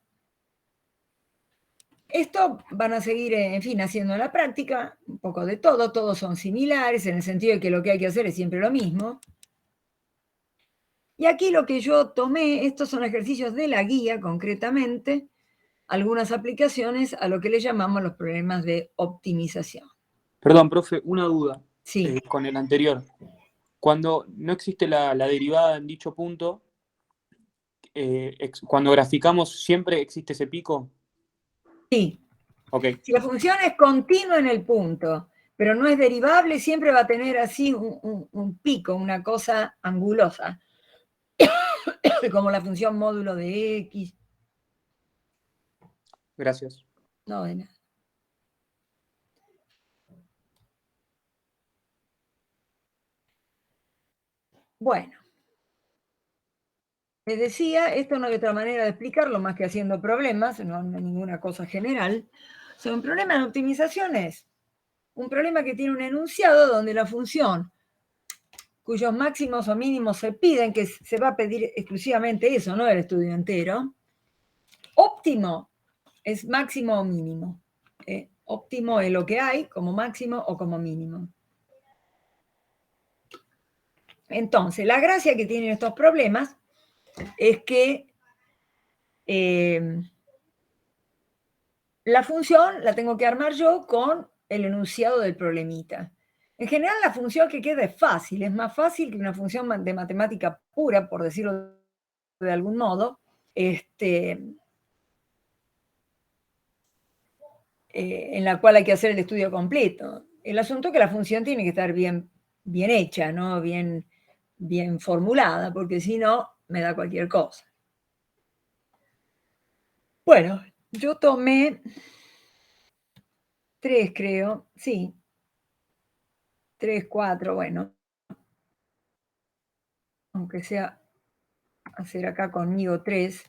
esto van a seguir, en fin, haciendo en la práctica, un poco de todo, todos son similares, en el sentido de que lo que hay que hacer es siempre lo mismo. Y aquí lo que yo tomé, estos son ejercicios de la guía, concretamente, algunas aplicaciones a lo que le llamamos los problemas de optimización. Perdón, profe, una duda Sí. con el anterior. Cuando no existe la derivada en dicho punto, cuando graficamos, ¿siempre existe ese pico? Sí. Ok. Si la función es continua en el punto, pero no es derivable, siempre va a tener así un pico, una cosa angulosa, como la función módulo de x. Gracias. No, de nada. Bueno, les decía, esto no hay otra manera de explicarlo más que haciendo problemas, no hay ninguna cosa general. Son problemas de optimizaciones. Un problema que tiene un enunciado donde la función cuyos máximos o mínimos se piden, que se va a pedir exclusivamente eso, no el estudio entero. Óptimo es máximo o mínimo. Óptimo es lo que hay como máximo o como mínimo. Entonces, la gracia que tienen estos problemas es que la función la tengo que armar yo con el enunciado del problemita. En general, la función que queda es fácil, es más fácil que una función de matemática pura, por decirlo de algún modo, en la cual hay que hacer el estudio completo. El asunto es que la función tiene que estar bien hecha, ¿no? bien formulada, porque si no, me da cualquier cosa. Bueno, yo tomé 3, creo, sí, 3, 4, bueno, aunque sea hacer acá conmigo 3.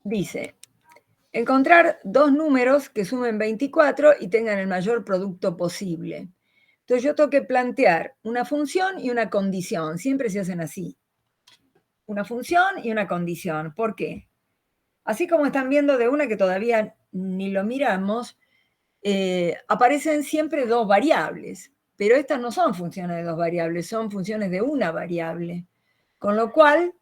Dice, encontrar dos números que sumen 24 y tengan el mayor producto posible. Entonces yo tengo que plantear una función y una condición, siempre se hacen así. una función y una condición. ¿Por qué? Así como están viendo de una que todavía ni lo miramos, aparecen siempre dos variables, pero estas no son funciones de dos variables, son funciones de una variable. Con lo cual,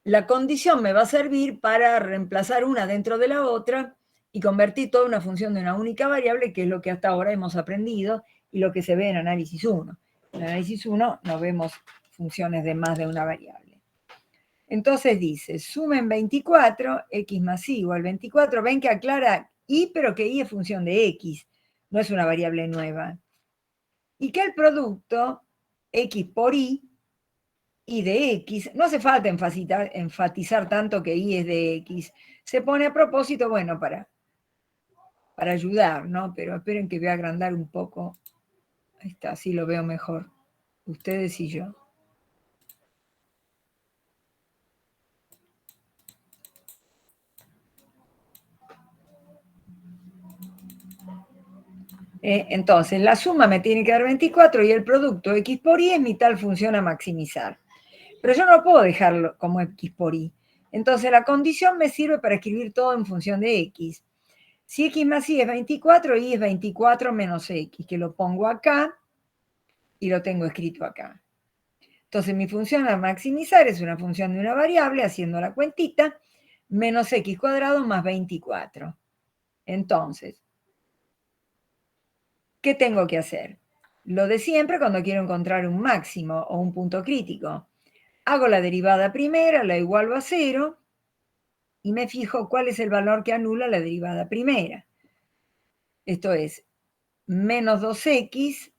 la condición me va a servir para reemplazar una dentro de la otra y convertir toda una función de una única variable, que es lo que hasta ahora hemos aprendido y lo que se ve en análisis 1. En análisis 1 no vemos funciones de más de una variable. Entonces dice, sumen 24, x más y igual 24. Ven que aclara y, pero que y es función de x, no es una variable nueva. Y que el producto x por y de x, no hace falta enfatizar tanto que y es de x, se pone a propósito, bueno, para ayudar, ¿no? Pero esperen que voy a agrandar un poco. Ahí está, así lo veo mejor. Ustedes y yo. Entonces, la suma me tiene que dar 24 y el producto x por y es mi tal función a maximizar. Pero yo no puedo dejarlo como x por y. Entonces, la condición me sirve para escribir todo en función de x. Si x más y es 24, y es 24 menos x, que lo pongo acá y lo tengo escrito acá. Entonces, mi función a maximizar es una función de una variable, haciendo la cuentita, menos x cuadrado más 24. Entonces, ¿qué tengo que hacer? Lo de siempre cuando quiero encontrar un máximo o un punto crítico. Hago la derivada primera, la igualo a 0, y me fijo cuál es el valor que anula la derivada primera. Esto es menos 2x.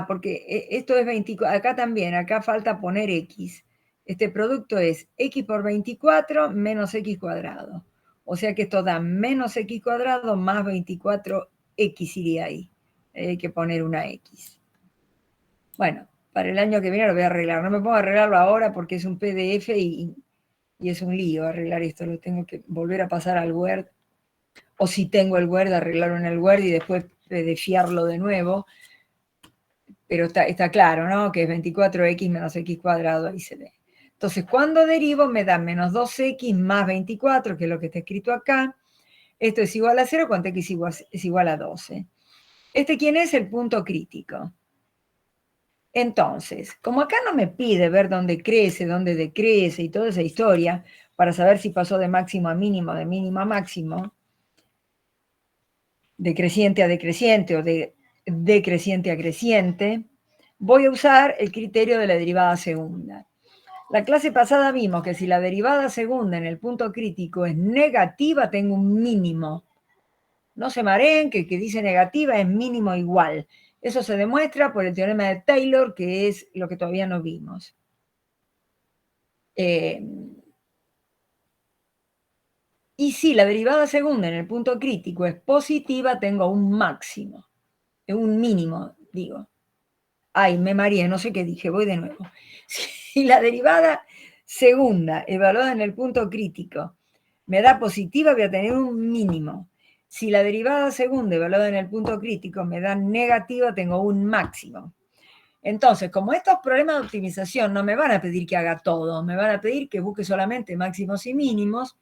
Porque esto es 24, acá también, acá falta poner x. Este producto es x por 24 menos x cuadrado. O sea que esto da menos x cuadrado más 24x iría ahí. Hay que poner una x. Bueno, para el año que viene lo voy a arreglar. No me pongo a arreglarlo ahora porque es un PDF y es un lío arreglar esto. Lo tengo que volver a pasar al Word. O si tengo el Word, arreglarlo en el Word y después PDFearlo de nuevo. Pero está claro, ¿no? Que es 24x menos x cuadrado, ahí se ve. Entonces, cuando derivo, me da menos 2x más 24, que es lo que está escrito acá. Esto es igual a 0, cuando x es igual a 12. ¿Quién es el punto crítico? Entonces, como acá no me pide ver dónde crece, dónde decrece y toda esa historia, para saber si pasó de máximo a mínimo, de mínimo a máximo, de creciente a decreciente o de decreciente a creciente, voy a usar el criterio de la derivada segunda. La clase pasada vimos que si la derivada segunda en el punto crítico es negativa, tengo un mínimo. No se mareen, que dice negativa es mínimo igual. Eso se demuestra por el teorema de Taylor, que es lo que todavía no vimos. Y si la derivada segunda en el punto crítico es positiva, tengo un máximo. Un mínimo, digo. Ay, me mareé, no sé qué dije, voy de nuevo. Si la derivada segunda evaluada en el punto crítico me da positiva, voy a tener un mínimo. Si la derivada segunda evaluada en el punto crítico me da negativa, tengo un máximo. Entonces, como estos problemas de optimización no me van a pedir que haga todo, me van a pedir que busque solamente máximos y mínimos,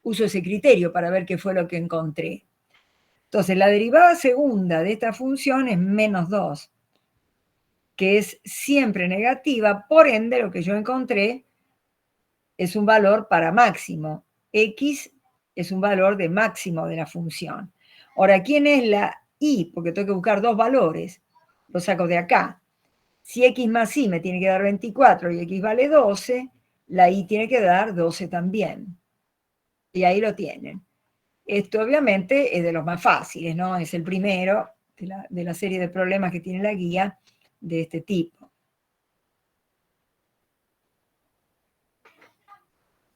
uso ese criterio para ver qué fue lo que encontré. Entonces, la derivada segunda de esta función es menos 2, que es siempre negativa, por ende lo que yo encontré es un valor para máximo. X es un valor de máximo de la función. Ahora, ¿quién es la y? Porque tengo que buscar dos valores. Lo saco de acá. Si x más y me tiene que dar 24 y x vale 12, la y tiene que dar 12 también. Y ahí lo tienen. Esto obviamente es de los más fáciles, ¿no? Es el primero de la serie de problemas que tiene la guía de este tipo.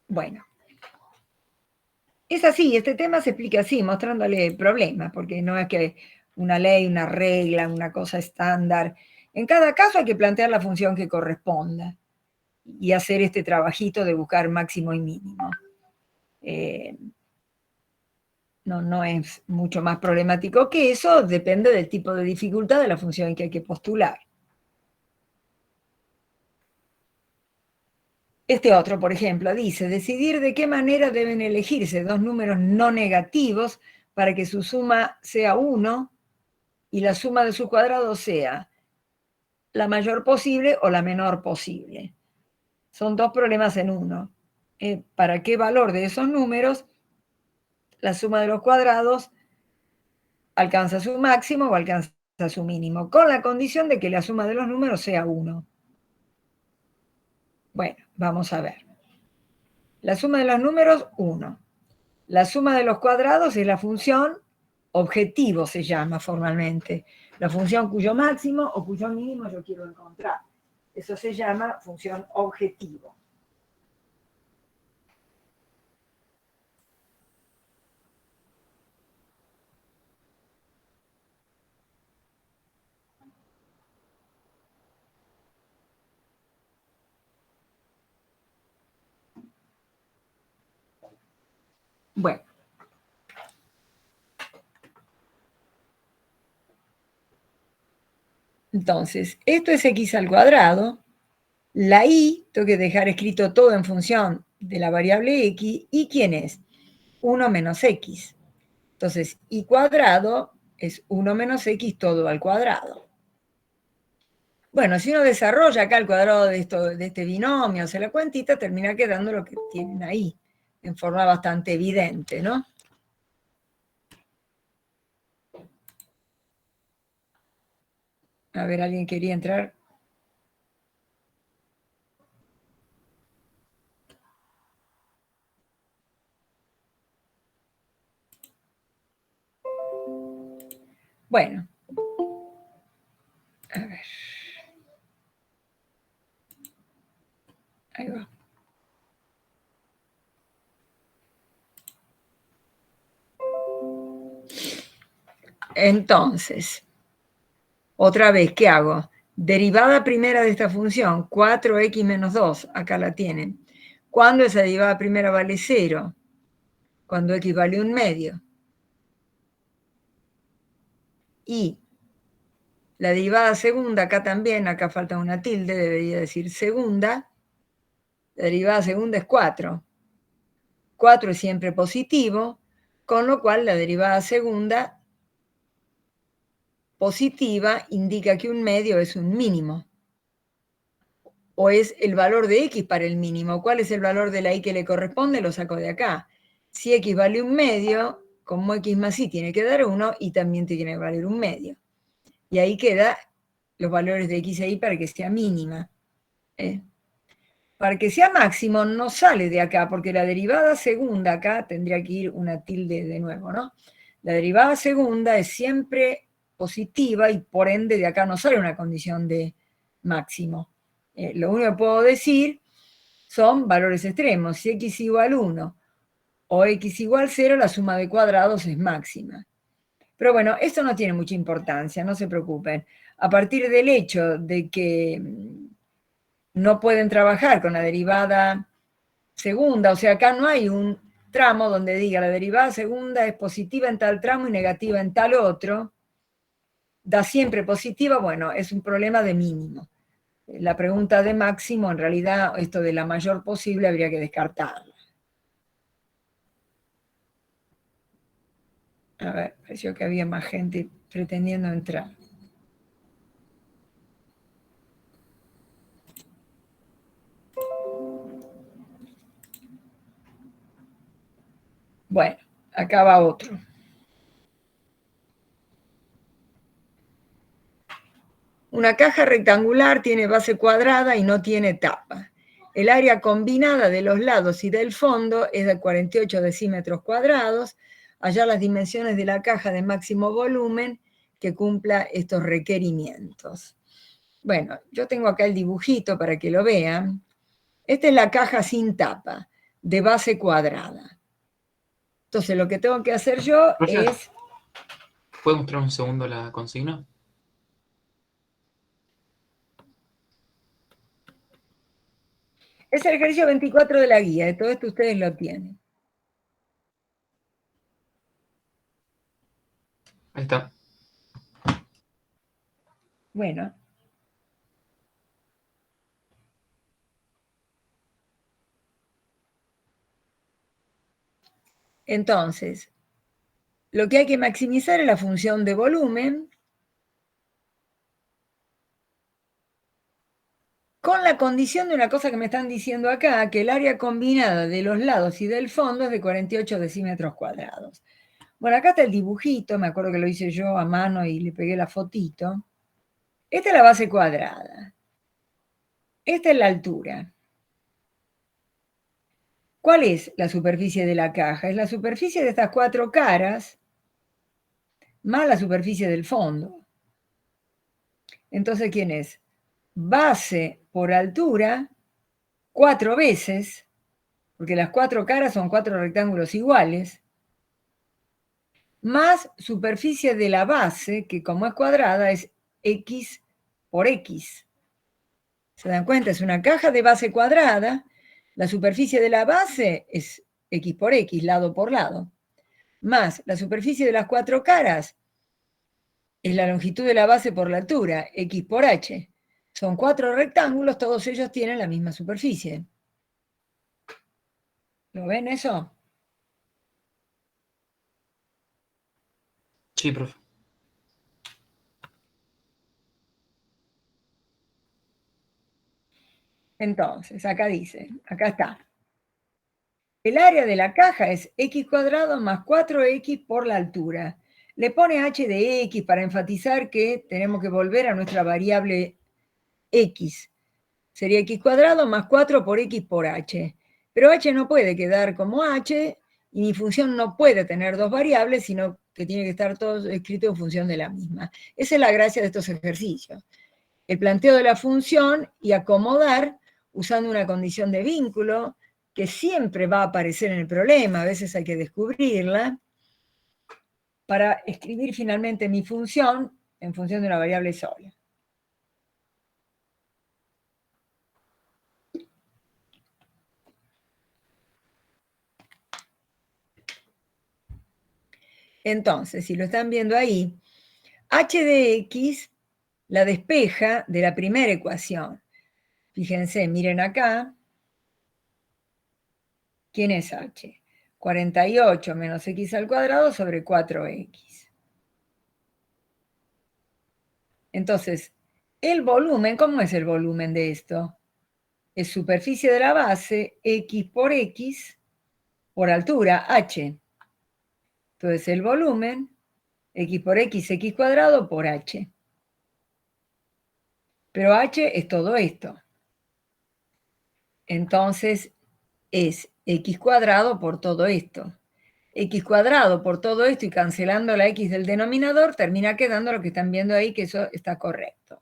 Bueno, es así, este tema se explica así, mostrándole problemas, porque no es que una ley, una regla, una cosa estándar. En cada caso hay que plantear la función que corresponda y hacer este trabajito de buscar máximo y mínimo. No es mucho más problemático que eso, depende del tipo de dificultad de la función que hay que postular. Este otro, por ejemplo, dice, decidir de qué manera deben elegirse dos números no negativos para que su suma sea 1 y la suma de su cuadrado sea la mayor posible o la menor posible. Son dos problemas en uno. ¿Para qué valor de esos números la suma de los cuadrados alcanza su máximo o alcanza su mínimo? Con la condición de que la suma de los números sea 1. Bueno, vamos a ver. La suma de los números, 1. La suma de los cuadrados es la función objetivo, se llama formalmente. La función cuyo máximo o cuyo mínimo yo quiero encontrar. Eso se llama función objetivo. Bueno. Entonces, esto es x al cuadrado. La y, tengo que dejar escrito todo en función de la variable x. ¿Y quién es? 1 menos x. Entonces, y cuadrado es 1 menos x todo al cuadrado. Bueno, si uno desarrolla acá el cuadrado de este binomio, hace la cuentita, termina quedando lo que tienen ahí, en forma bastante evidente, ¿no? A ver, ¿alguien quería entrar? Bueno. A ver. Ahí va. Entonces, otra vez, ¿qué hago? Derivada primera de esta función, 4x menos 2, acá la tienen. ¿Cuándo esa derivada primera vale 0? Cuando x vale 1/2. Y la derivada segunda, acá también, acá falta una tilde, debería decir segunda. La derivada segunda es 4. 4 es siempre positivo, con lo cual la derivada segunda positiva indica que 1/2 es un mínimo. O es el valor de x para el mínimo. ¿Cuál es el valor de la y que le corresponde? Lo saco de acá. Si x vale 1/2, como x más y tiene que dar 1, y también tiene que valer 1/2. Y ahí queda los valores de x e y para que sea mínima. Para que sea máximo no sale de acá, porque la derivada segunda, acá tendría que ir una tilde de nuevo, ¿no? La derivada segunda es siempre positiva y por ende de acá no sale una condición de máximo. Lo único que puedo decir son valores extremos. Si x igual 1 o x igual 0, la suma de cuadrados es máxima. Pero bueno, esto no tiene mucha importancia, no se preocupen. A partir del hecho de que no pueden trabajar con la derivada segunda, o sea, acá no hay un tramo donde diga la derivada segunda es positiva en tal tramo y negativa en tal otro, da siempre positiva, bueno, es un problema de mínimo. La pregunta de máximo, en realidad, esto de la mayor posible habría que descartarla. A ver, pareció que había más gente pretendiendo entrar. Bueno, acá va otro. Una caja rectangular tiene base cuadrada y no tiene tapa. El área combinada de los lados y del fondo es de 48 decímetros cuadrados. Hallar las dimensiones de la caja de máximo volumen que cumpla estos requerimientos. Bueno, yo tengo acá el dibujito para que lo vean. Esta es la caja sin tapa, de base cuadrada. Entonces, lo que tengo que hacer yo es... ¿Puedes mostrar un segundo la consigna? Es el ejercicio 24 de la guía, de todo esto ustedes lo tienen. Ahí está. Bueno. Entonces, lo que hay que maximizar es la función de volumen con la condición de una cosa que me están diciendo acá, que el área combinada de los lados y del fondo es de 48 decímetros cuadrados. Bueno, acá está el dibujito, me acuerdo que lo hice yo a mano y le pegué la fotito. Esta es la base cuadrada. Esta es la altura. ¿Cuál es la superficie de la caja? Es la superficie de estas 4 caras más la superficie del fondo. Entonces, ¿quién es? Base por altura 4 veces, porque las 4 caras son 4 rectángulos iguales, más superficie de la base, que como es cuadrada es x por x. ¿Se dan cuenta? Es una caja de base cuadrada. La superficie de la base es x por x, lado por lado. Más la superficie de las 4 caras es la longitud de la base por la altura, x por h. Son 4 rectángulos, todos ellos tienen la misma superficie. ¿Lo ven eso? Sí, profe. Entonces, acá dice, acá está. El área de la caja es x cuadrado más 4x por la altura. Le pone h de x para enfatizar que tenemos que volver a nuestra variable x. Sería x cuadrado más 4 por x por h. Pero h no puede quedar como h y mi función no puede tener 2 variables, sino que tiene que estar todo escrito en función de la misma. Esa es la gracia de estos ejercicios. El planteo de la función y acomodar usando una condición de vínculo que siempre va a aparecer en el problema, a veces hay que descubrirla, para escribir finalmente mi función en función de una variable sola. Entonces, si lo están viendo ahí, h de x la despeja de la primera ecuación. Fíjense, miren acá. ¿Quién es h? 48 menos x al cuadrado sobre 4x. Entonces, el volumen, ¿cómo es el volumen de esto? Es superficie de la base, x por altura, h. Entonces, el volumen, x por x cuadrado por h. Pero h es todo esto. Entonces, es x cuadrado por todo esto. X cuadrado por todo esto y cancelando la x del denominador, termina quedando lo que están viendo ahí, que eso está correcto.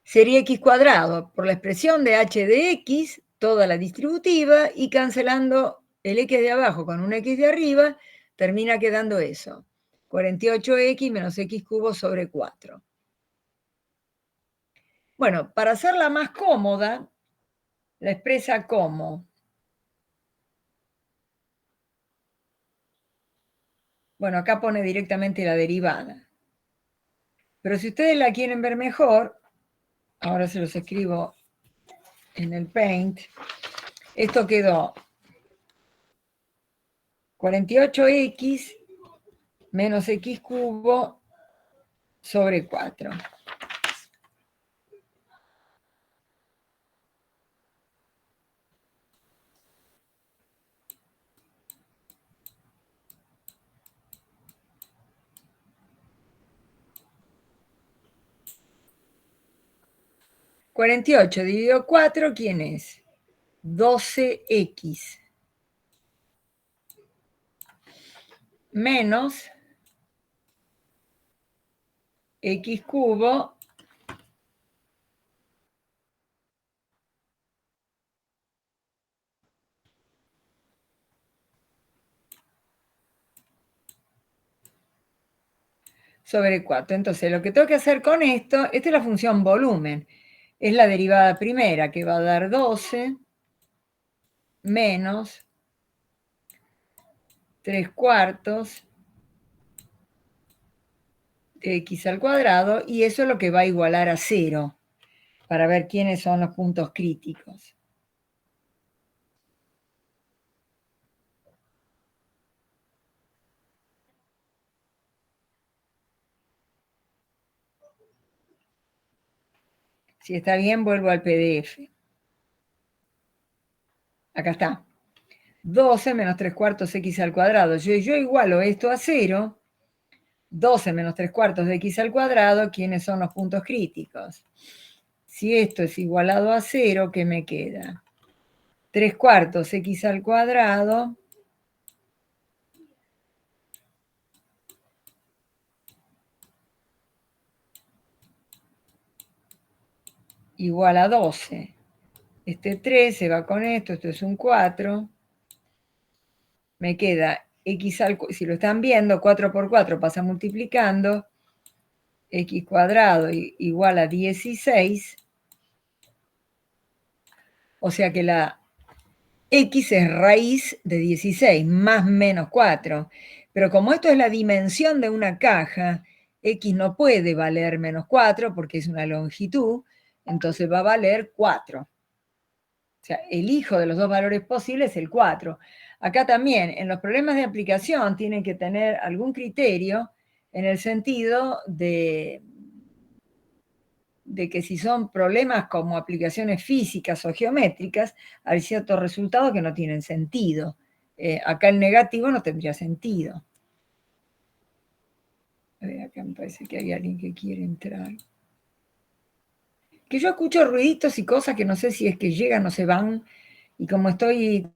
Sería x cuadrado por la expresión de h de x, toda la distributiva, y cancelando el x de abajo con un x de arriba, termina quedando eso. 48x menos x cubo sobre 4. Bueno, para hacerla más cómoda, la expresa como. Bueno, acá pone directamente la derivada. Pero si ustedes la quieren ver mejor, ahora se los escribo en el Paint. Esto quedó 48x menos x cubo sobre 4. ¿48 dividido 4, quién es? 12x. Menos x cubo sobre 4. Entonces, lo que tengo que hacer con esto, esta es la función volumen. Es la derivada primera, que va a dar 12 menos 3/4 de x al cuadrado, y eso es lo que va a igualar a 0, para ver quiénes son los puntos críticos. Si está bien, vuelvo al PDF. Acá está. 12 menos 3 cuartos x al cuadrado. Yo igualo esto a 0. 12 menos 3 cuartos de x al cuadrado, ¿quiénes son los puntos críticos? Si esto es igualado a 0, ¿qué me queda? 3 cuartos x al cuadrado igual a 12. Este 3 se va con esto es un 4. Me queda x al cuadrado, si lo están viendo, 4 por 4 pasa multiplicando, x cuadrado igual a 16. O sea que la x es raíz de 16, más menos 4. Pero como esto es la dimensión de una caja, x no puede valer menos 4 porque es una longitud, entonces va a valer 4. O sea, el hijo de los dos valores posibles es el 4. Acá también, en los problemas de aplicación, tienen que tener algún criterio en el sentido de que si son problemas como aplicaciones físicas o geométricas, hay ciertos resultados que no tienen sentido. Acá el negativo no tendría sentido. A ver, acá me parece que hay alguien que quiere entrar. Que yo escucho ruiditos y cosas que no sé si es que llegan o se van, y como estoy...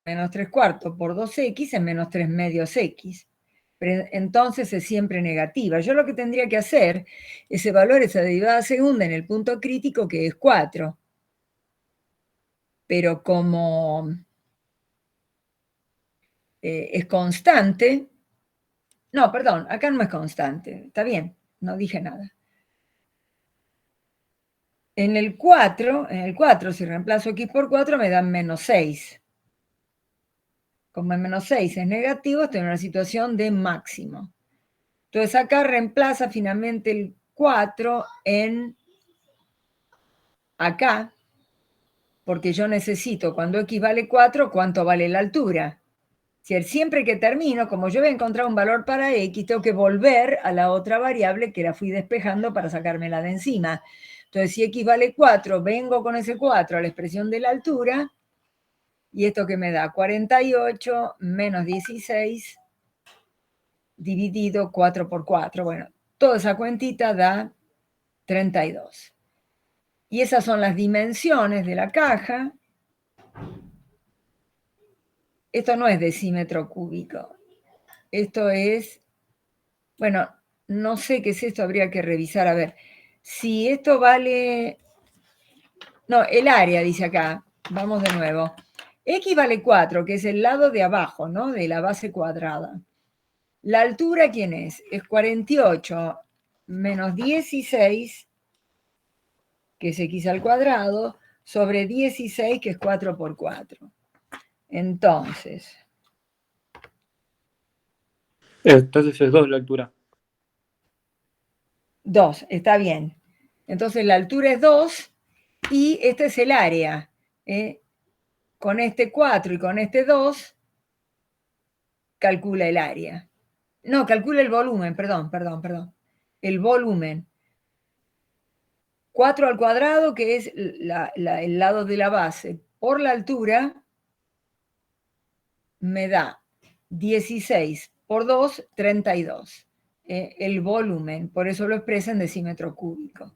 Menos 3 cuartos por 2x es menos 3 medios x. Pero entonces es siempre negativa. Yo lo que tendría que hacer es evaluar esa derivada segunda en el punto crítico, que es 4. Pero como es constante... No, perdón, acá no es constante. Está bien, no dije nada. En el 4, si reemplazo x por 4, me dan menos 6. Como el menos 6 es negativo, estoy en una situación de máximo. Entonces acá reemplaza finalmente el 4 en acá, porque yo necesito, cuando x vale 4, ¿cuánto vale la altura? Siempre que termino, como yo voy a encontrar un valor para x, tengo que volver a la otra variable que la fui despejando para sacármela de encima. Entonces, si x vale 4, vengo con ese 4 a la expresión de la altura, y esto que me da 48 menos 16 dividido 4 por 4. Bueno, toda esa cuentita da 32. Y esas son las dimensiones de la caja. Esto no es decímetro cúbico. Esto es, bueno, no sé qué es esto, habría que revisar. A ver, si esto vale... No, el área dice acá. Vamos de nuevo. X vale 4, que es el lado de abajo, ¿no? De la base cuadrada. La altura, ¿quién es? Es 48 menos 16, que es x al cuadrado, sobre 16, que es 4 por 4. Entonces es 2 la altura. 2, está bien. Entonces la altura es 2 y este es el área. Con este 4 y con este 2, calcula el área. No, calcula el volumen, perdón. El volumen. 4 al cuadrado, que es el lado de la base, por la altura, me da 16 por 2, 32. El volumen, por eso lo expresa en decímetro cúbico.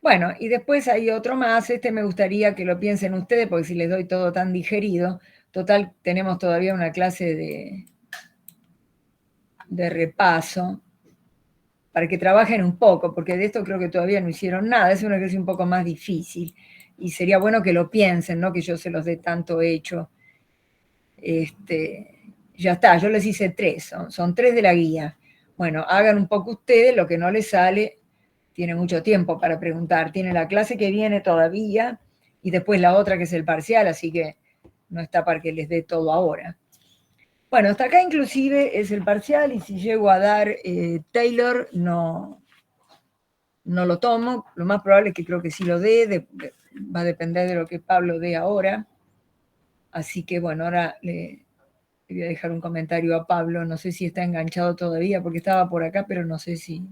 Bueno, y después hay otro más. Este me gustaría que lo piensen ustedes, porque si les doy todo tan digerido, total, tenemos todavía una clase de repaso, para que trabajen un poco, porque de esto creo que todavía no hicieron nada. Es un ejercicio un poco más difícil, y sería bueno que lo piensen, no que yo se los dé tanto hecho. Ya está, yo les hice 3, son 3 de la guía. Bueno, hagan un poco ustedes, lo que no les sale, tiene mucho tiempo para preguntar. Tiene la clase que viene todavía y después la otra que es el parcial, así que no está para que les dé todo ahora. Bueno, hasta acá inclusive es el parcial y si llego a dar Taylor no lo tomo. Lo más probable es que creo que sí lo dé, va a depender de lo que Pablo dé ahora. Así que bueno, ahora le voy a dejar un comentario a Pablo, no sé si está enganchado todavía porque estaba por acá, pero no sé si...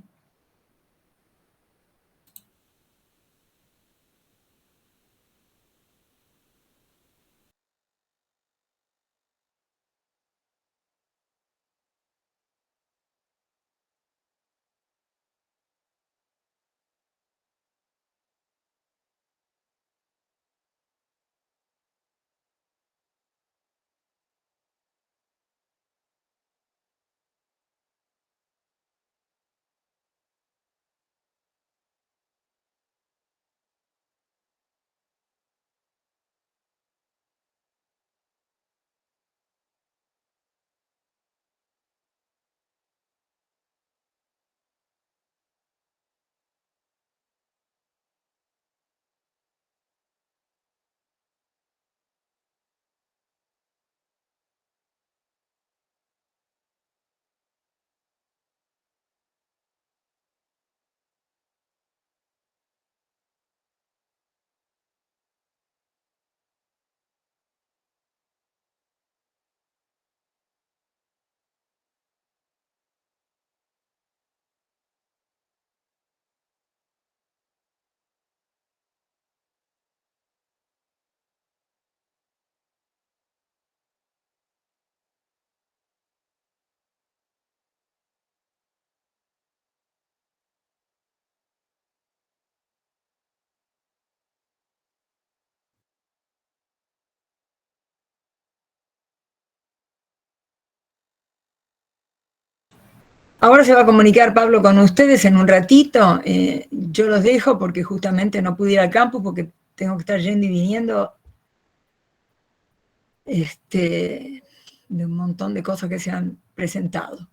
Ahora se va a comunicar Pablo con ustedes en un ratito. Yo los dejo porque justamente no pude ir al campus porque tengo que estar yendo y viniendo de un montón de cosas que se han presentado.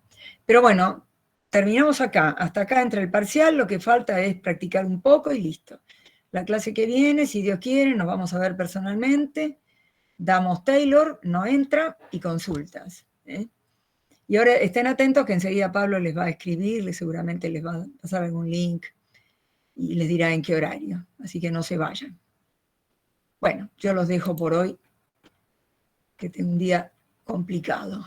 Pero bueno, terminamos acá. Hasta acá entra el parcial, lo que falta es practicar un poco y listo. La clase que viene, si Dios quiere, nos vamos a ver personalmente. Damos Taylor, no entra, y consultas. Y ahora estén atentos que enseguida Pablo les va a escribir, seguramente les va a pasar algún link y les dirá en qué horario. Así que no se vayan. Bueno, yo los dejo por hoy, que tengo un día complicado.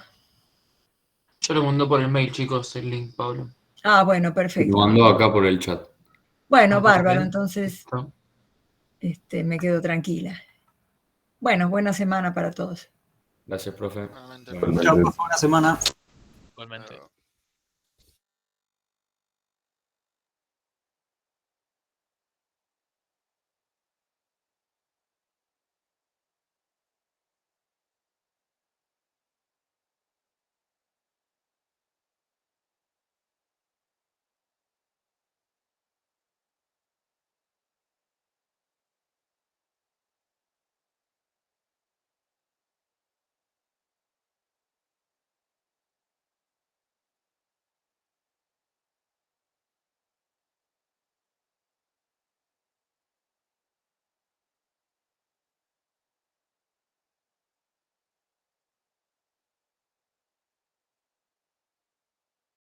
Yo lo mando por el mail, chicos, el link, Pablo. Ah, bueno, Lo perfecto. mando acá por el chat. Bueno, Ah, bárbaro, bien. entonces Listo. me quedo tranquila. Bueno, buena semana para todos. Gracias, profe. Nuevamente. Buenas Chao, noches. profe, buena semana. Igualmente.